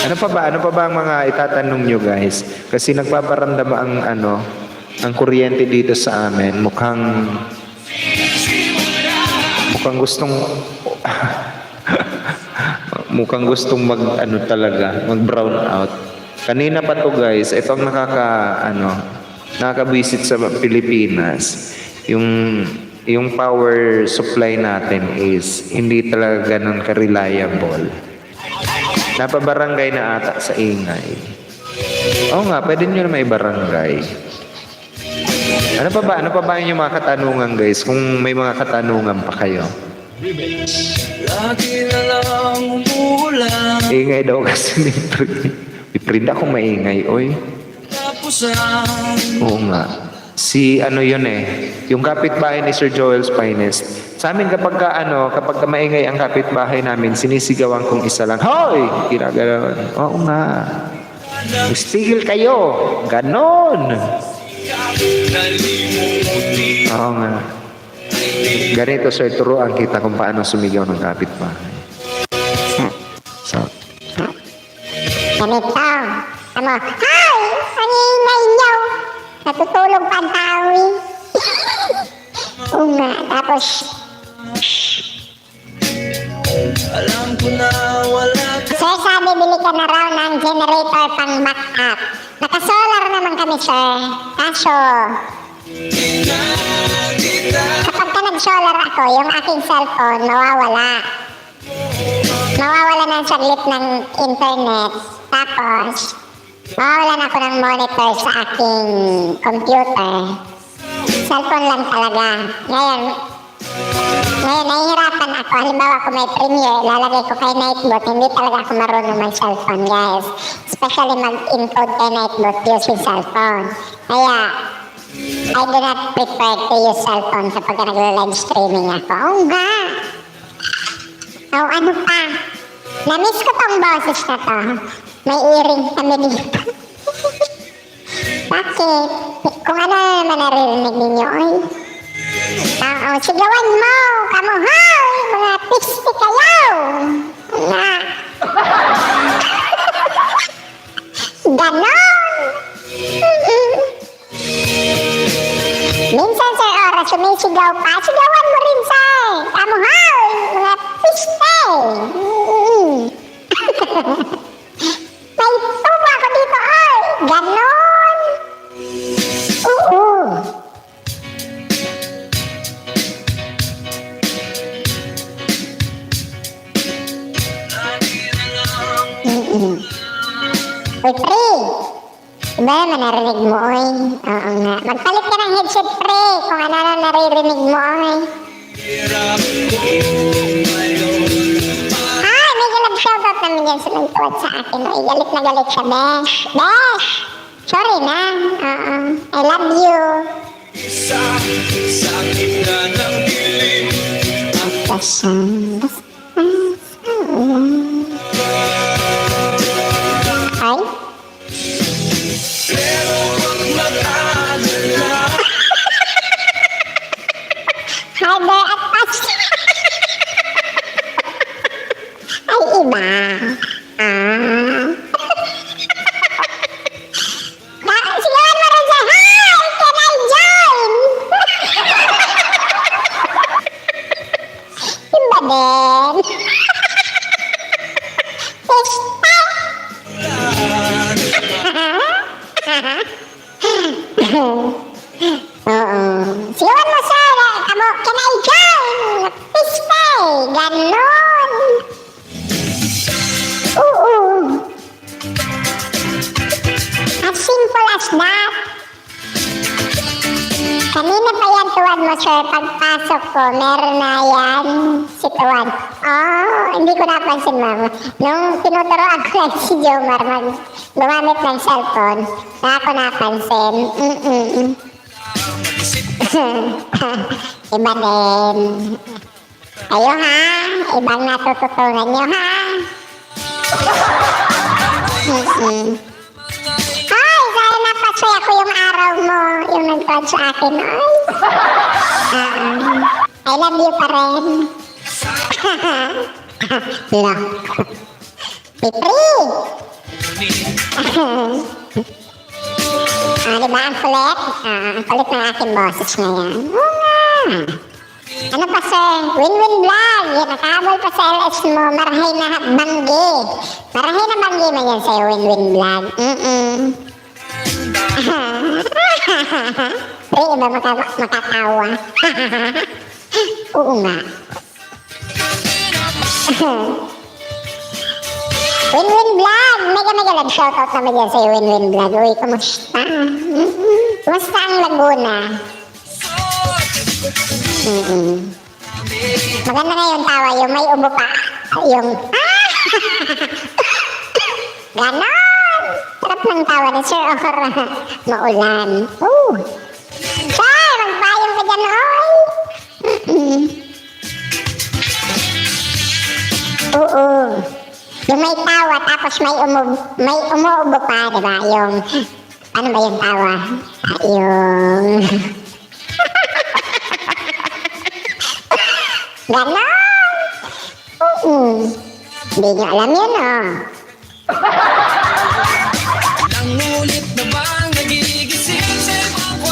Ano pa ba ang mga itatanong nyo guys? Kasi nagpaparamdam ang kuryente dito sa amin. Mukhang gustong mag brown out. Kanina pa to guys, ito ang nakaka-visit sa Pilipinas. Yung power supply natin is hindi talaga ganun ka-reliable. Napabarangay na ata sa ingay. Oo nga, pwede nyo na may barangay. Ano pa ba yung mga katanungan guys? Kung may mga katanungan pa kayo. Lagi na lang umuulan. Ingay daw kasi ni Frida kung maingay, oy. Oo nga. Yung kapitbahay ni Sir Joel's Finest. Sa amin kapag maingay ang kapitbahay namin, sinisigawan kong isa lang, hoy! Ginagalawan. Oo nga. Stigil kayo. Ganon. Oo nga. Ganito sir, turuan kita kung paano sumigaw ng kapitbahay. So, Ganito. Hi! Ang ingay niyo. Natutulog pa ang tao eh. Oo nga. Tapos, Alam ko na wala ka. sir, sabi bili ka na raw ng generator pang back-up. Naka-solar naman kami, sir. Kaso, kapag ka nag-solar ako, yung aking cellphone, nawawala. Nawawala ng saglit ng internet. Tapos, nawawalan ako ng monitor sa aking computer. Cellphone lang talaga. Ngayon, nahihirapan ako. Halimbawa, kung may Premiere, lalagay ko kay Nightbot. Hindi talaga ako marunong mag-cellphone, guys. Especially mag-encode kay Nightbot using cellphone. Kaya, I do not prefer to use cellphone kapag nag-live streaming ako. Oo nga. Ano pa? Na-miss ko tong boses na to. May earring kami dito. Bakit? Kung ano naman naririnig ninyo, oy. Oo, sigawan mo! Kamuhay! Mga pisti kayo! Na! Ganon! Minsan, Sir Ora, sumisigaw pa. Sigawan mo rin, Sir! Kamuhay! Mga piste! May tuba ko dito, oy! Ganon! Oo! Uy, pre! Diba naman narinig mo, oy? Oo nga. Magpalit ka ng headset, pre, kung ano na naririnig mo, oy. Ay, may galab shoutout namin yan sa nagtuwad sa akin, oy. Galit na galit siya, Besh. Besh! Sorry na. Oo. I love you. Sakit na ng dilim. Ay? Pero wag mag-alala. Harder at touch. Ay, iba. Oo. Siwan mo, sir. Kamo, can I join? Please pay. Ganon. Oo. As simple as that. Kanina pa yan, Tuwan mo, sir. Pagpasok ko, meron na yan si Tuwan. Oh, hindi ko napansin, ma'am. Nung tinuturoan ko lang si Jomar gumamit ng cellphone, na ako napansin. Iba din. Kayo ha, ibang natututunan nyo ha. Ay, dahil napasaya ko yung araw mo, yung nag-call sa akin. Ay, I love you pa rin. Lo. Pitri! Diba ang kulit? Ang kulit ng aking boses ngayon. Oo nga. Ano pa, sir? Win-win vlog. Yan, nakahabol pa sa LS mo. Marahay na banggi. Marahay na banggi man yan sa'yo, win-win vlog. Pre, iba makatawa. Oo nga. Win-win vlog. Mega love shoutout naman yan sa'yo, win-win vlog. Uy, kumusta? Kumusta ang Laguna? Maganda nga yung tawa, yung may ubo pa. Yung, ganon! Sarap ng tawa ni Sir Or. Maulan. Sir, magpayong ka dyan, oy! Oo. Yung may tawa, tapos may umuubo pa, diba? Yung, ano ba yung tawa? Yung... Ganon! Hindi nyo alam yun, oh. Nangulit na bang nagigising sa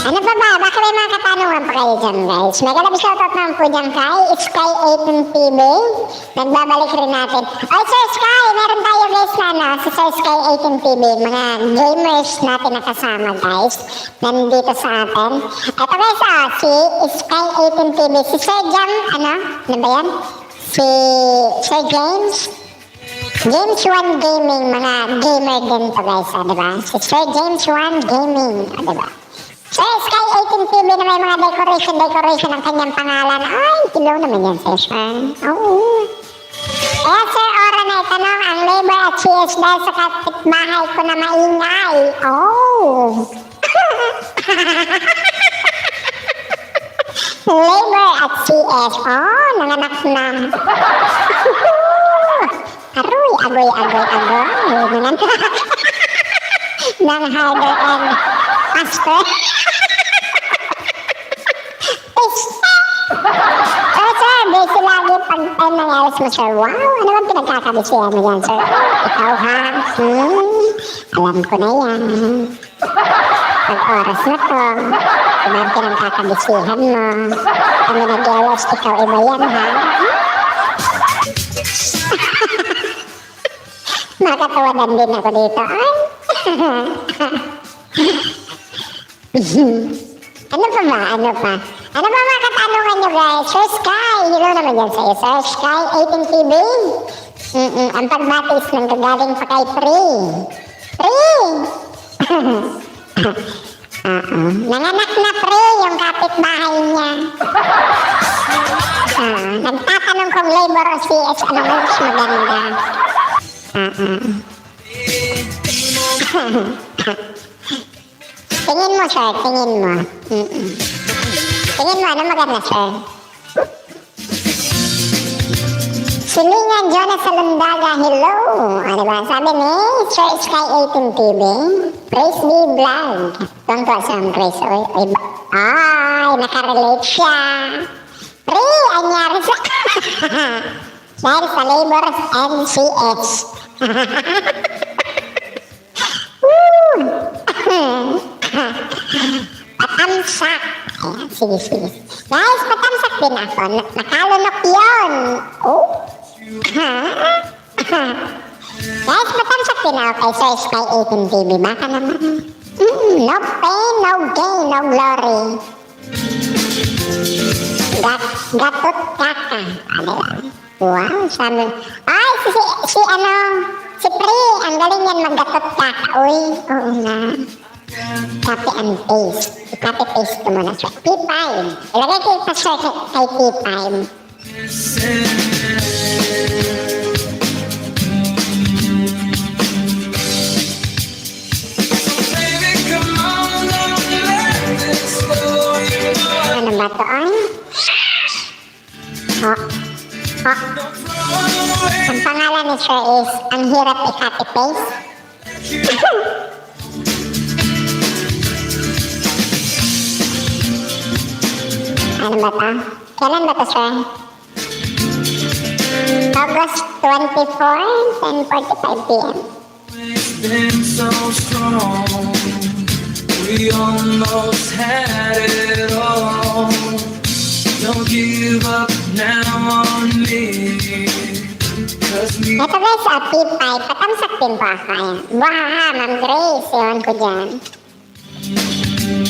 Ano pa ba? Baka may mga katanungan pa kayo dyan, guys. Mega love shoutout naman po dyan kay Sky 18 TV. Nagbabalik rin natin. Oy, Sir Sky! Meron tayo, guys, na ano, si Sir Sky 18 TV. Mga gamers natin nakasama, guys. Nandito sa atin. Ito, guys, oh, si Sky 18 TV. Si Sir Jam, ano ba yan? Si Sir James. James 1 Gaming, mga gamer din to, guys, diba? Si Sir James 1 Gaming, diba? Sir Sky 18 TV na may mga decoration ng kanyang pangalan. Ay, kilaw naman yan, Sir. Oo. Kaya, Sir Ora, na itanong ang labor at CS dahil sa kapitbahay ko na maingay. Oh. Labor at CS. Oh, nanganak na. Aroy, agoy. Nang harder and faster. Oh, sir, busy lagi pag time nangyari mo, sir. Wow, ano bang pinagkakabisihan mo yan, sir? Ikaw, ha? Alam ko na yan. Pag oras na to, ano bang pinagkakabisihan mo? Kami nag-jealous, ikaw iba yan, ha? Nakatawanan din ako dito. Ay! Ano pa? Ano ba mga katanungan nyo, guys? Sir Sky, hello naman yan sa'yo, Sir Sky 18 TV. Ang pagbatis ng gagaling pa kay Pri. Nanganak na Pri, yung kapitbahay niya. Nagtatanong kung labor o CS, ano mas maganda. Tingin mo, sir. Tingin mo, ano maganda, sir? Silingan Jonas Salundaga, hello. Ano ba? Sabi ni Sir Sky 18 TV, Praise be vlog. Tungkol sa praise. Ay, nakarelate siya. Pre, anyari sa... Dahil sa labor and CS. Patamsak. Ayan, sige. Guys, patamsak din ako. Nakalunok yun. Oh. Guys, patamsak din ako kay Sir Sky 18 TV. Baka naman. No pain, no gain, no glory. Gatot kaka. Ano lang? Wow, sabi. Ay, si Pri, ang galing yan maggatot kaka. Uy, oo nga. Copy and paste. I-copy paste ko muna siya. P5. Ilagay ko yung password kay P5. Baby, come on, don't let this slow you down. Ano ba to, ay? Ang pangalan ni Sir is, ang hirap i-copy paste. Ano ba to? Kailan ba to, Sir? August 24, 10:45 p.m. Been so strong, we almost had it all. Don't give up now on me, 'cause we Ito guys, P5, patamsak din po ako. Ayan. Wahaha, Ma'am Grace, yun ko dyan.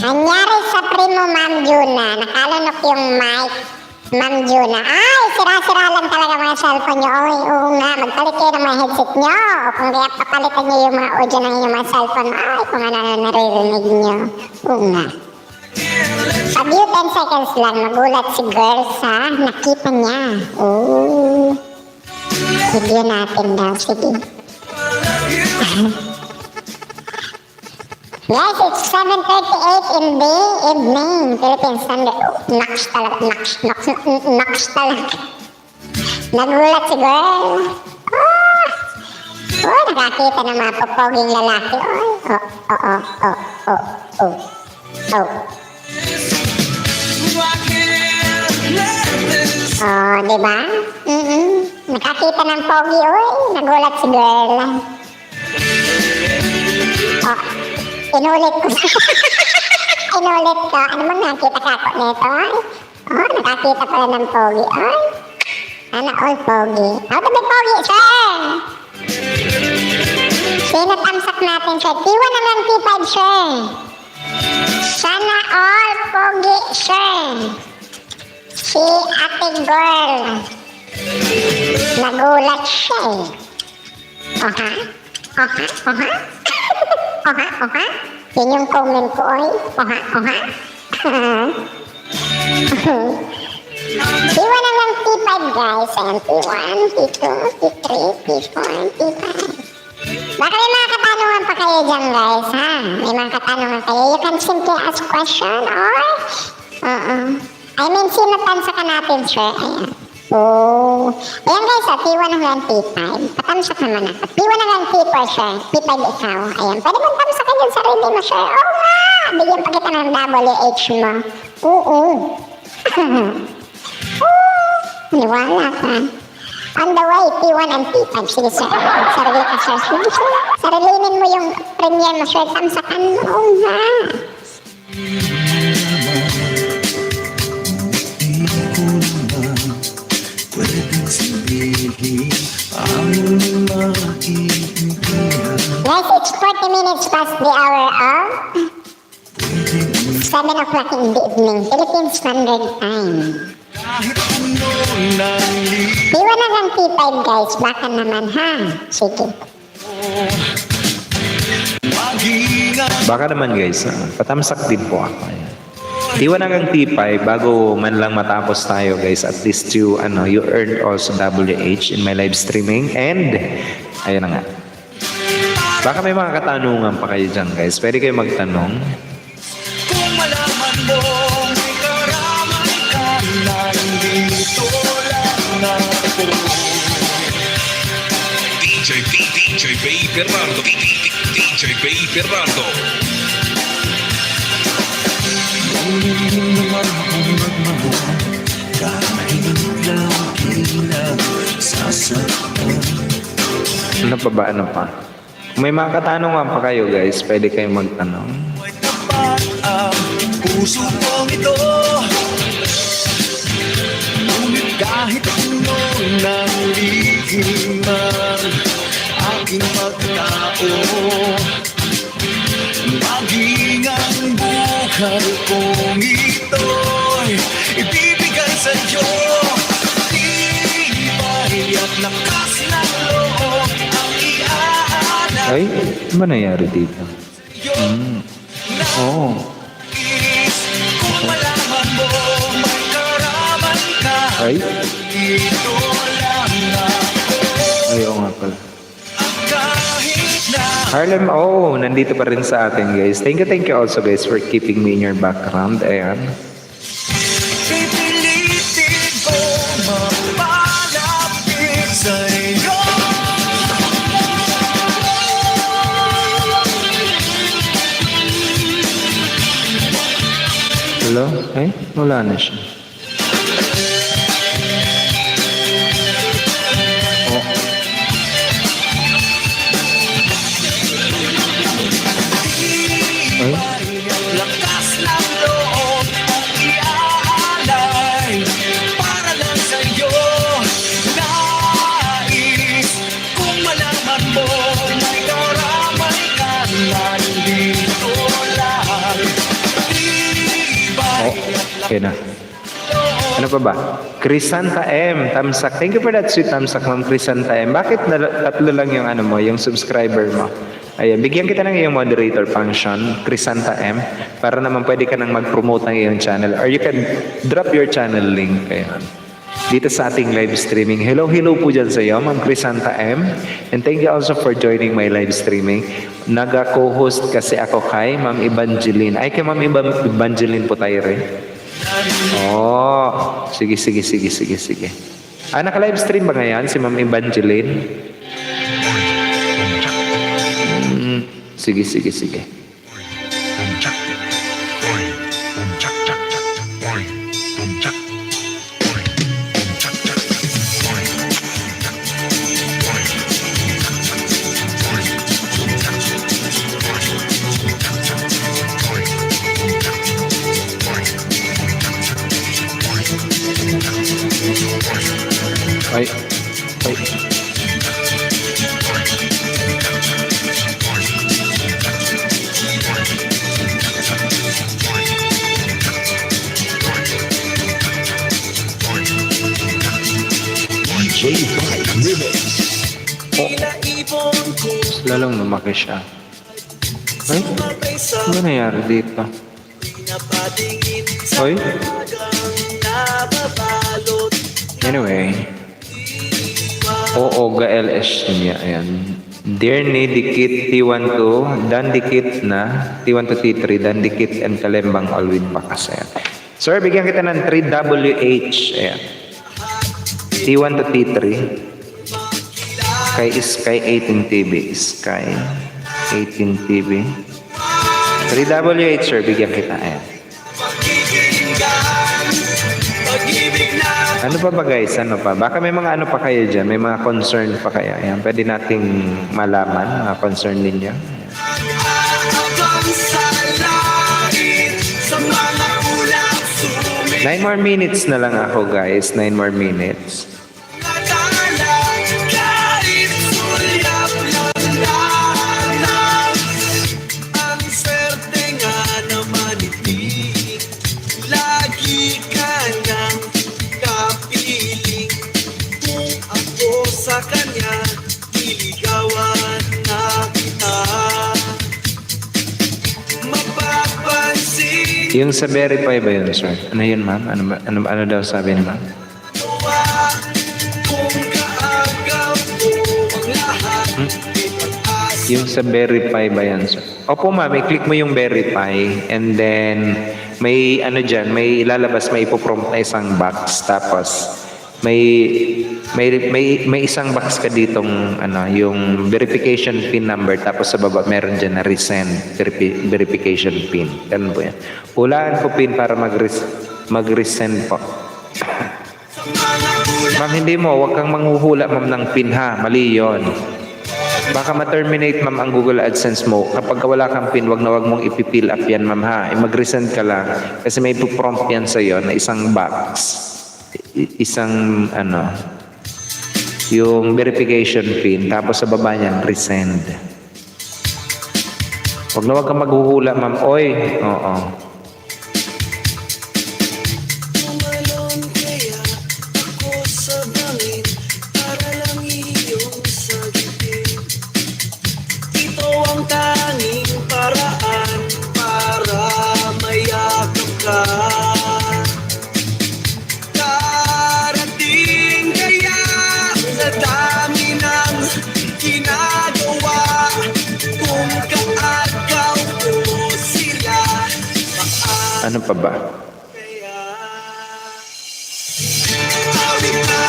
Nangyari sa primo, Ma'am Juna. Nakalunok yung mic, Ma'am Juna. Ay, sira-sira lang talaga mga cellphone nyo. Oy, oo nga, magpalit kayo ng mga headset nyo. O kung kaya papalitan nyo yung mga audio ng inyong mga cellphone. Ay, kung ano naririnig nyo. Oo nga. Pag you 10 seconds lang, magulat si girl sa nakita niya. Oo. Video natin daw. Sige. Guys, it's 7:38 in the evening. Philippine Standard. Oh, Naks talaga. Naks talaga. Nagulat si girl. Oh, nakakita ng mga popoging lalaki. Oh. I can't let this Oh, di ba? Nakakita ng pogi. Uy, nagulat si girl. Oh, inulit ko. Inulit ko. Ano mo nakita ka ako nito? Ay? Oh, nakakita pala ng pogi. Ay, sana all pogi. How to be pogi, sir? Sino tamsak natin, sir? T1 naman, T5, sir. Sana all pogi, sir. Si ate girl. Nagulat siya eh. Oha? Yun yung comment ko, oy. Oha? T1 hanggang T5, guys. Ayan, T1, T2, T3, T4, T5. Baka may mga katanungan pa kayo dyan, guys, ha? May mga katanungan kayo. You can simply ask question or... I mean, sinatansakan natin, sir. Ayan. Oh. Ayan, guys, T1 hanggang T5. Patamsak naman ako. T1 hanggang T4, sir. T5 ikaw. Ayan. Pwede mong tamsakan yung sarili mo, sir. Oo nga! Bigyan pa kita ng WH mo. Oo. Niwala ka. On the way, T1 and T5. Sige, sir. Sarili ka, sir. Sige, sir. Sarilinin mo yung premiere mo, sir. Tamsakan mo. Oo nga. pwedeng sabihin ang makiintindihan. Guys, it's 40 minutes past the hour of 7 o'clock in the evening, Philippine Standard Time. Kahit ano nang Iwan na ng T5, guys. Baka naman, ha? Sige. mag-ingat. Baka naman guys, patamsak din po ako. Ayan. Iwan hanggang T5 bago man lang matapos tayo guys. At least you earned also WH in my live streaming. And, ayun na nga. Baka may mga katanungan pa kayo dyan guys. Pwede kayo magtanong. Kung malaman mo may karaman ka, nandito lang ako. DJ Bay Bernardo. DJ Bay Bernardo. Hindi naman akong magmahal, kahit lagi lang sasaktan. Ano pa ba? Kung may mga katanungan pa kayo guys, pwede kayo magtanong. May tapat ang puso kong ito. Ngunit kahit ano nang lihim ang aking pagkatao, mahal kong ito'y ibibigay sa'yo. Tibay at lakas ng loob ang iaalay Ay, ano ba nangyari dito? Oo. kung malaman mo may karaman ka. Ay, Ito lang ako ay, oo nga pala. ang kahit na Harlem, oh, nandito pa rin sa atin, guys. Thank you also, guys, for keeping me in your background. Ayan. pipilitin ko mapalapit sa'yo. Hello? Ay, wala na siya. Oh. Ay, Lakas ng loob ang iaalay para lang sa'yo. Nais kung malaman mo may karamay ka na dito lang. Tibay oh, okay na. Ano pa ba? Crisanta M, Tamsak. Thank you for that sweet Tamsak, Ma'am Crisanta M. Bakit tatlo lang yung ano mo, yung subscriber mo? Ayan, bigyan kita ng iyong moderator function, Crisanta M, para naman pwede ka nang mag-promote ng iyong channel. Or you can drop your channel link. Ayan. Dito sa ating live streaming. Hello po dyan sa iyo, Ma'am Crisanta M. And thank you also for joining my live streaming. Naga-co-host kasi ako kay Ma'am Evangeline. Ay, kay Ma'am Evangeline po tayo rin. Oh, sige. Ah, naka-live stream ba ngayon si Ma'am Evangeline? Sige. Ay. Inaipon ko Lalong lumaki siya. Ay, mabay sa ano nangyari dito? pinapatingin sa Ay, nababalot. anyway. Oo, LS niya. Ayan. Dear ni Dikit T12, Dan Dikit na, T1 to T3, Dan Dikit and Kalembang all with Bakas. Ayan. Sir, bigyan kita ng 3WH. Ayan. T1 to T3. Sky 18 TV. Sky 18 TV. 3WH, sir, bigyan kita. Ayan. Pakikinggan, pag-ibig na Ano pa ba guys? Ano pa? Baka may mga ano pa kayo dyan? May mga concern pa kaya? Ayan. Pwede nating malaman mga concern ninyo. Ayan. hanggang sa langit, sa mga ulang sumit. 9 more minutes na lang ako guys. 9 more minutes. Kahit sulyap lang lang, ang swerte nga naman hindi. Lagi ka niyang kapiling. Kung ako sa kanya, iligawan na kita. Mapapansin Yung sa verify ba yun, sir? Ano yun, ma'am? Ano daw sabi ni ma'am? kung kaagaw mo ang lahat. Yung sa verify ba yan, sir? Opo, ma'am. I-click mo yung verify and then may ano dyan, may ilalabas, may ipoprompt na isang box. Tapos may isang box ka ditong ano, yung verification pin number, tapos sa baba meron dyan na resend verification pin. Ganun po yan. Hulaan po pin para mag-resend po. Ma'am, hindi mo, wag kang manghuhula ma'am ng pin ha. Mali yon. Baka ma-terminate ma'am ang Google AdSense mo. Kapag wala kang pin, wag mong ipipill up yan ma'am ha. Mag-resend ka lang. Kasi may ipoprompt yan sa'yo na isang box. Isang ano, yung verification pin, tapos sa baba niyan, resend. Wag kang maghuhula, ma'am. Oy, oo. Ano pa ba? Tawag ka na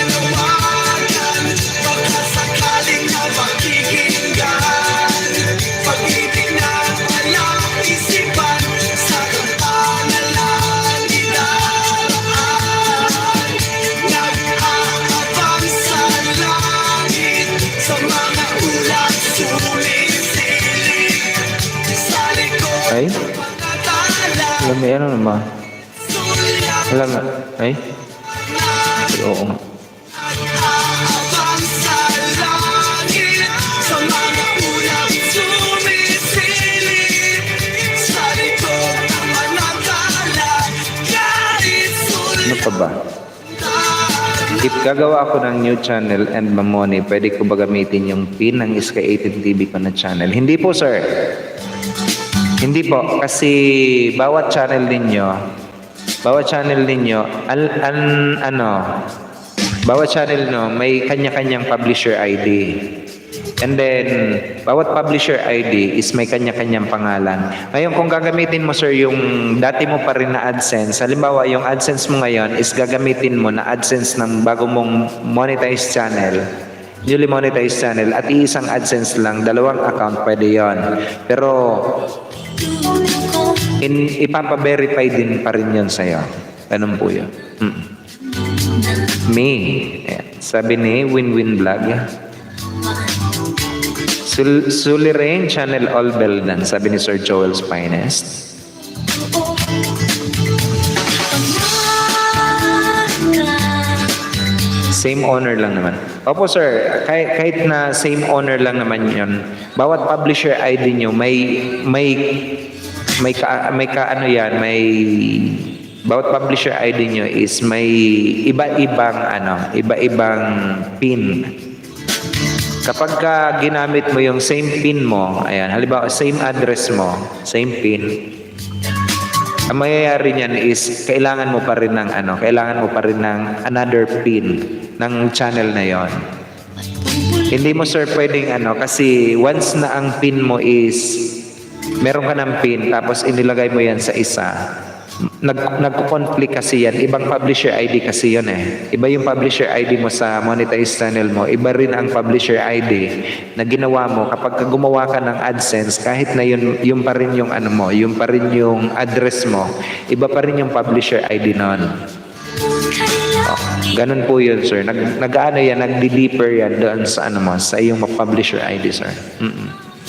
nanawagan, baka sakaling na makikinggan. Pag-ibig na walang isipan, sa kapanalan nilaan. Nag-aabang sa langit, sa mga ulat sumisilip. Sa likod Ay? mga tala, Alam mo, ano naman? sulyap Alam nga. Ay? Oo nga. Abang sa langit, sa mga ulang sumisilip. Sa likod ng manatala, kahit Ano pa ba? If gagawa ako ng new channel and mamoni, pwede ko ba gamitin yung pin ng Sky 18 TV ko na channel? Hindi po, sir. Hindi po. Kasi bawat channel ninyo, bawat channel no, may kanya-kanyang publisher ID. And then, bawat publisher ID is may kanya-kanyang pangalan. Ngayon, kung gagamitin mo, sir, yung dati mo pa rin na AdSense, halimbawa, yung AdSense mo ngayon is gagamitin mo na AdSense ng bago mong monetized channel, newly monetized channel, at iisang AdSense lang, dalawang account, pwede yon. Pero, ipapa-verify din pa rin yun sa'yo. Ganun po yun. Me. Ayan. Sabi ni Win-Win Vlog. Sulirain Channel All Beldan. Sabi ni Sir Joel's Finest. Same owner lang naman. Opo, sir. Kahit na same owner lang naman yun, bawat publisher ID nyo bawat publisher ID nyo is may iba-ibang pin. Kapag ka ginamit mo yung same pin mo, ayan, halimbawa same address mo, same pin, ang mangyayari niyan is kailangan mo pa rin ng another pin ng channel na yon. Hindi mo, sir, pwedeng kasi once na ang pin mo is meron ka ng pin tapos inilagay mo yan sa isa, nagko-conflict kasi yan. Ibang publisher ID kasi yun eh. Iba yung publisher ID mo sa monetized channel mo, iba rin ang publisher ID na ginawa mo kapag gumawa ka ng AdSense. Kahit na yun pa rin yung yun pa rin yung address mo, iba pa rin yung publisher ID nun. Ganun po yun, sir. Nag-deliver yan doon sa sa iyong publisher ID, sir.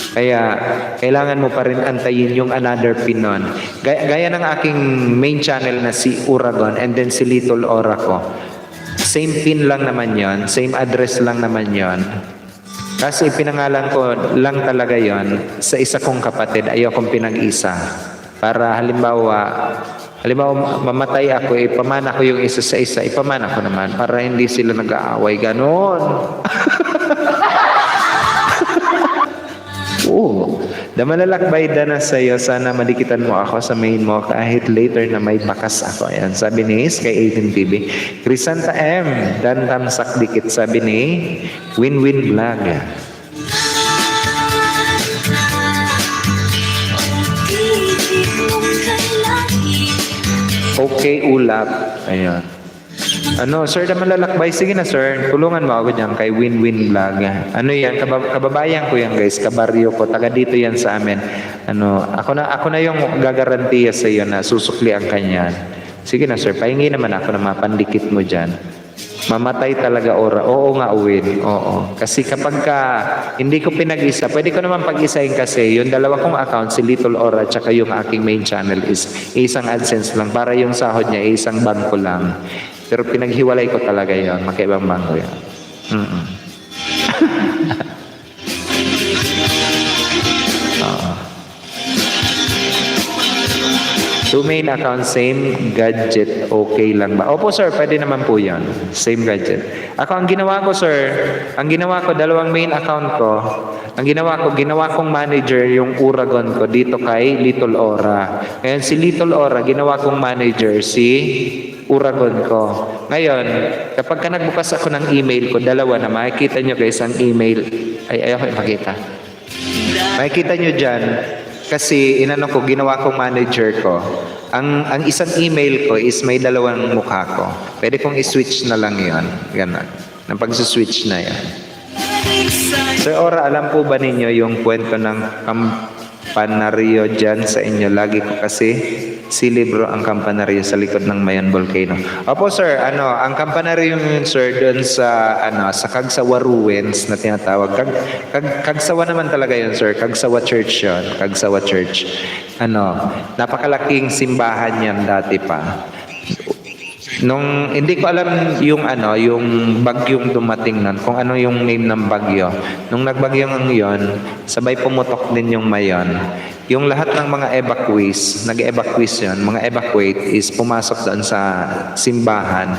Kaya kailangan mo pa rin antayin yung another pin nun. Gaya ng aking main channel na si Uragon and then si Little Aura ko. Same pin lang naman yon, same address lang naman yon. Kasi pinangalan ko lang talaga yon sa isa kong kapatid. Ayaw kong pinag-isa. Para halimbawa mamatay ako, ipamana ko yung isa sa isa, ipamana ko naman para hindi sila nag-aaway. Ganon. Oo. Damalalakbay na sa'yo. Sana madikitan mo ako sa main mo kahit later na may bakas ako. Ayan. Sabi ni Sky 18 TV. Crisanta M. Dan Tamsak Dikit. Sabi ni Win-Win Vlog. Okay, ulap. Ayan. Sir, na malalakbay. Sige na, sir. Tulungan mo ako dyan kay Win-Win Vlog. Yan, kababayan ko yan, guys. Kabaryo ko. Taga dito yan sa amin. Ako na yung gagarantiya sa iyo na susukli ang kanyan. Sige na, sir. Pahingi naman ako na mapandikit mo dyan. Mamatay talaga Aura. Oo nga, Win. Oo. Kasi kapag hindi ko pinag-isa, pwede ko naman pag-isahin kasi yung dalawa kong account, si Little Aura tsaka yung aking main channel is isang AdSense lang. Para yung sahod niya, isang bangko lang. Pero pinaghiwalay ko talaga yon, magkaibang bangko yan. Two main account, same gadget, okay lang ba? Opo, sir, pwede naman po yan. Same gadget. Ako, ang ginawa ko, sir, dalawang main account ko. Ang ginawa kong manager yung Uragon ko dito kay Little Aura. Ngayon, si Little Aura, ginawa kong manager si Uragon ko. Ngayon, kapag ka nagbukas ako ng email ko, dalawa na, makikita nyo guys ang email. Ay, ayaw ko ipakita. Makikita nyo dyan, Kasi inano ko, ginawa kong manager ko. Ang isang email ko is may dalawang mukha ko. Pwede kong i-switch na lang yon, ganun. Nang pag-switch na yan. Sir Ora, alam po ba ninyo yung kwento ng kampanaryo dyan sa inyo? Lagi ko kasi si libro ang kampanaryo sa likod ng Mayon Volcano. Opo sir, ang kampanaryo yun sir doon sa sa Kagsawa Ruins na tinatawag. Kagsawa naman talaga yun sir. Kagsawa Church yun. Kagsawa Church. Napakalaking simbahan yan dati pa. Nung hindi ko alam yung yung bagyong dumating nun, kung ano yung name ng bagyo. Nung nagbagyong yon, sabay pumutok din yung Mayon. Yung lahat ng mga evacuees, nag-evacuees yun, mga evacuate is pumasok doon sa simbahan.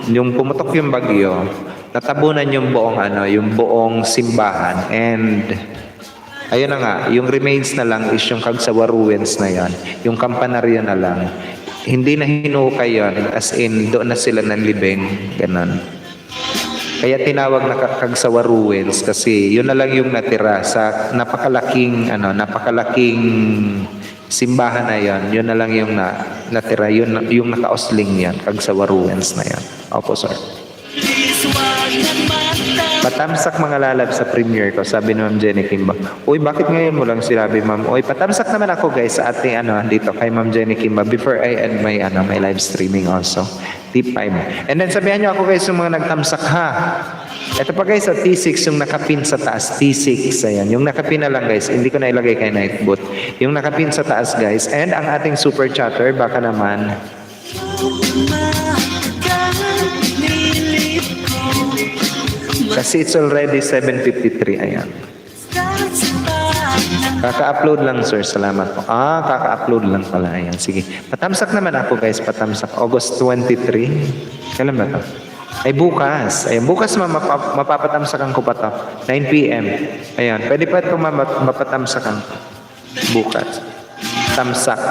Yung pumutok yung bagyo, natabunan yung buong yung buong simbahan, and ayun na nga, yung remains na lang is yung Kagsawa Ruins na yan, yung kampanaryo na lang. Hindi na hinukay yun, as in, doon na sila nanlibing, ganun. Kaya tinawag na Kagsawa Ruins kasi yun na lang yung natira sa napakalaking simbahan na yun na lang yung natira, yun yung nakaosling yan, Kagsawa Ruins na yan. Opo, sir. Patamsak mga lalab sa premiere ko, sabi ni Ma'am Jenny Kimba. Uy, bakit ngayon mo lang sinabi, Ma'am? Uy, patamsak naman ako guys sa ating dito kay Ma'am Jenny Kimba before I end my my live streaming also. Tip 5. And then sabihan niyo ako guys yung mga nagtamsak ha. Ito pa guys, T6 yung nakapin sa taas. T6, ayan. Yung nakapin na lang guys, hindi ko na ilagay kay Nightbot. Yung nakapin sa taas guys. And ang ating super chatter, baka naman. Kasi it's already 7:53, ayan. Kaka-upload lang sir, salamat po. Kaka-upload lang pala, ayan. Sige, patamsak naman ako guys, patamsak. August 23. Kailan ba ito? Ay bukas. Ayan, bukas mapapatamsakan ko pa to. 9 p.m. Ayan, pwede pa ito mapatamsakan ko. Bukas. Tamsak.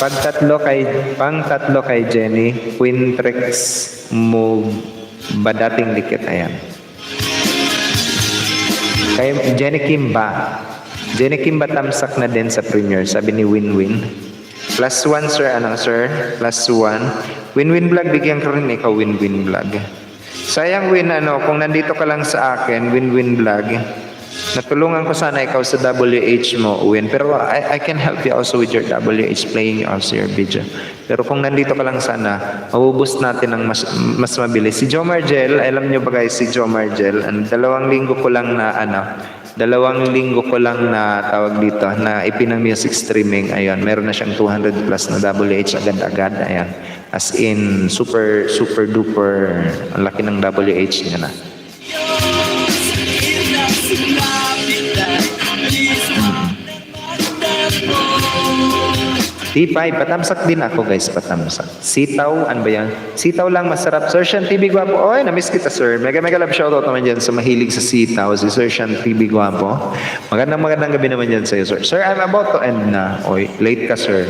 Pang-tatlo kay Jenny, Quintrix move ba dating dikit, ayan. Kay Jenny Kimba. Jenny Kimba tamsak na din sa premiere, sabi ni Win-Win. +1 sir, sir? +1. Win-Win Vlog, bigyan ka rin ikaw, Win-Win Vlog. Sayang Win, kung nandito ka lang sa akin, Win-Win Vlog, natulungan ko sana ikaw sa WH mo, Win. Pero I can help you also with your WH, playing also your video. Pero kung nandito ka lang sana, mabuboost natin ng mas mabilis. Si Jo Margel, alam nyo ba guys, si Jo Margel, 2 linggo ko lang na tawag dito, na ipinang music streaming. Ayun, meron na siyang 200 plus na WH agad-agad. Ayan. As in, super duper, ang laki ng WH niya na. T5, patamsak din ako guys, patamsak. Sitaw, ano ba yan? Sitaw lang masarap. Sir Sean TV Guapo. Oy, namiss kita sir. Mega love shoutout naman dyan sa mahilig sa sitaw. Si Sir Sean TV Guapo. Magandang gabi naman dyan sa'yo sir. Sir, I'm about to end na. Oy, late ka sir.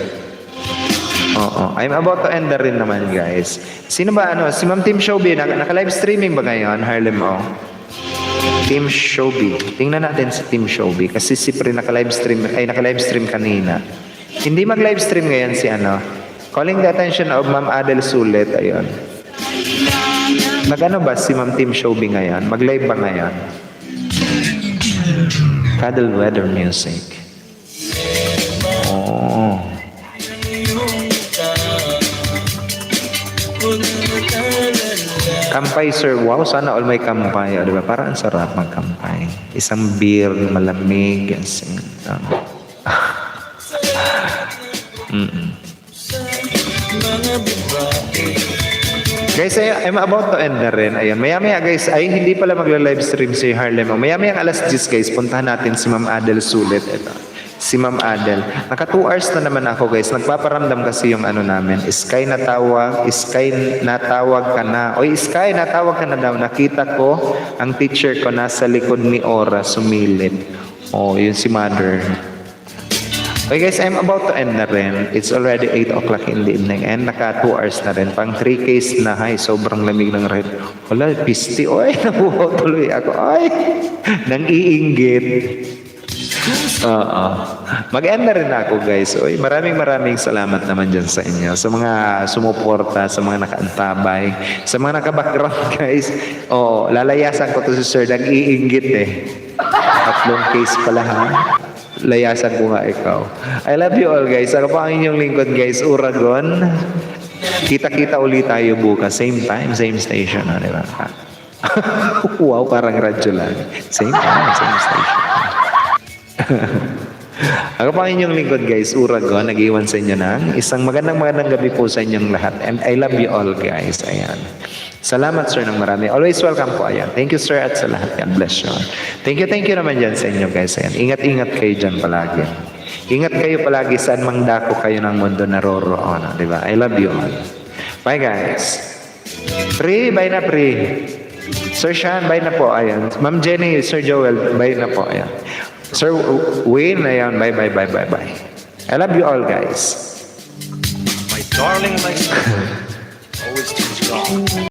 Oo, I'm about to end na rin naman guys. Sino ba si Ma'am Team Showby, naka-live streaming ba ngayon, Harlem o? Team Showby. Tingnan natin si Team Showby kasi si Pri naka-live stream kanina. Hindi mag-live stream ngayon si calling the attention of Ma'am Adel Sulit, ayun. Mag-ano ba si Ma'am Team Showby ngayon? Mag-live ba ngayon? Cuddle weather music. Oh. Kampay sir, wow, sana all may kampay, di ba? Parang ang sarap magkampay. Isang beer, malamig, Guys, I'm about to end na rin. Ayun, maya guys, hindi pala magla-live stream si Harlem. Maya alas 10 guys, puntahan natin si Ma'am Adel Sulit. Ito, si Ma'am Adel. Naka 2 hours na naman ako guys. Nagpaparamdam kasi yung namin. Sky, natawag ka na. Oy, Sky, natawag ka na daw. Nakita ko, ang teacher ko nasa likod ni Ora, sumilid. Oh, yun si Mother. Okay guys, I'm about to end na rin. It's already 8 o'clock in the evening and naka 2 hours na rin. Pang 3Ks na, hay, sobrang lamig ng red. Wala, pisti. Oy, nabuhaw tuloy ako. Ay, nang iinggit. Oo. Mag-end na rin ako guys. Oy, maraming salamat naman dyan sa inyo. Sa mga sumuporta, sa mga nakaantabay, sa mga naka-background guys. Oo, lalayasan ko to si Sir. Nang iinggit eh. 3 case pala ha. Layasan ko nga ikaw. I love you all guys. Ako pa ang inyong lingkod guys, Uragon. Kita-kita ulit tayo bukas. Same time, same station. Di ba? Wow, parang radyo lang. Same time, same station. Ako pa ang inyong lingkod guys, Uragon. Nag-iwan sa inyo ng isang magandang gabi po sa inyong lahat. And I love you all guys. Ayan. Salamat sir ng marami. Always welcome po. Ayan. Thank you sir at sa lahat. Yan. Bless you. Thank you naman dyan sa inyo guys. Ayan. Ingat kayo dyan palagi. Ingat kayo palagi saan mang dako kayo ng mundo naroroon. Diba? I love you all. Bye guys. Pri, bye na Pri. Sir Sean, bye na po. Ayan. Ma'am Jenny, Sir Joel, bye na po. Ayan. Sir Wayne, ayan. Bye. I love you all guys. My darling, my son, always too strong.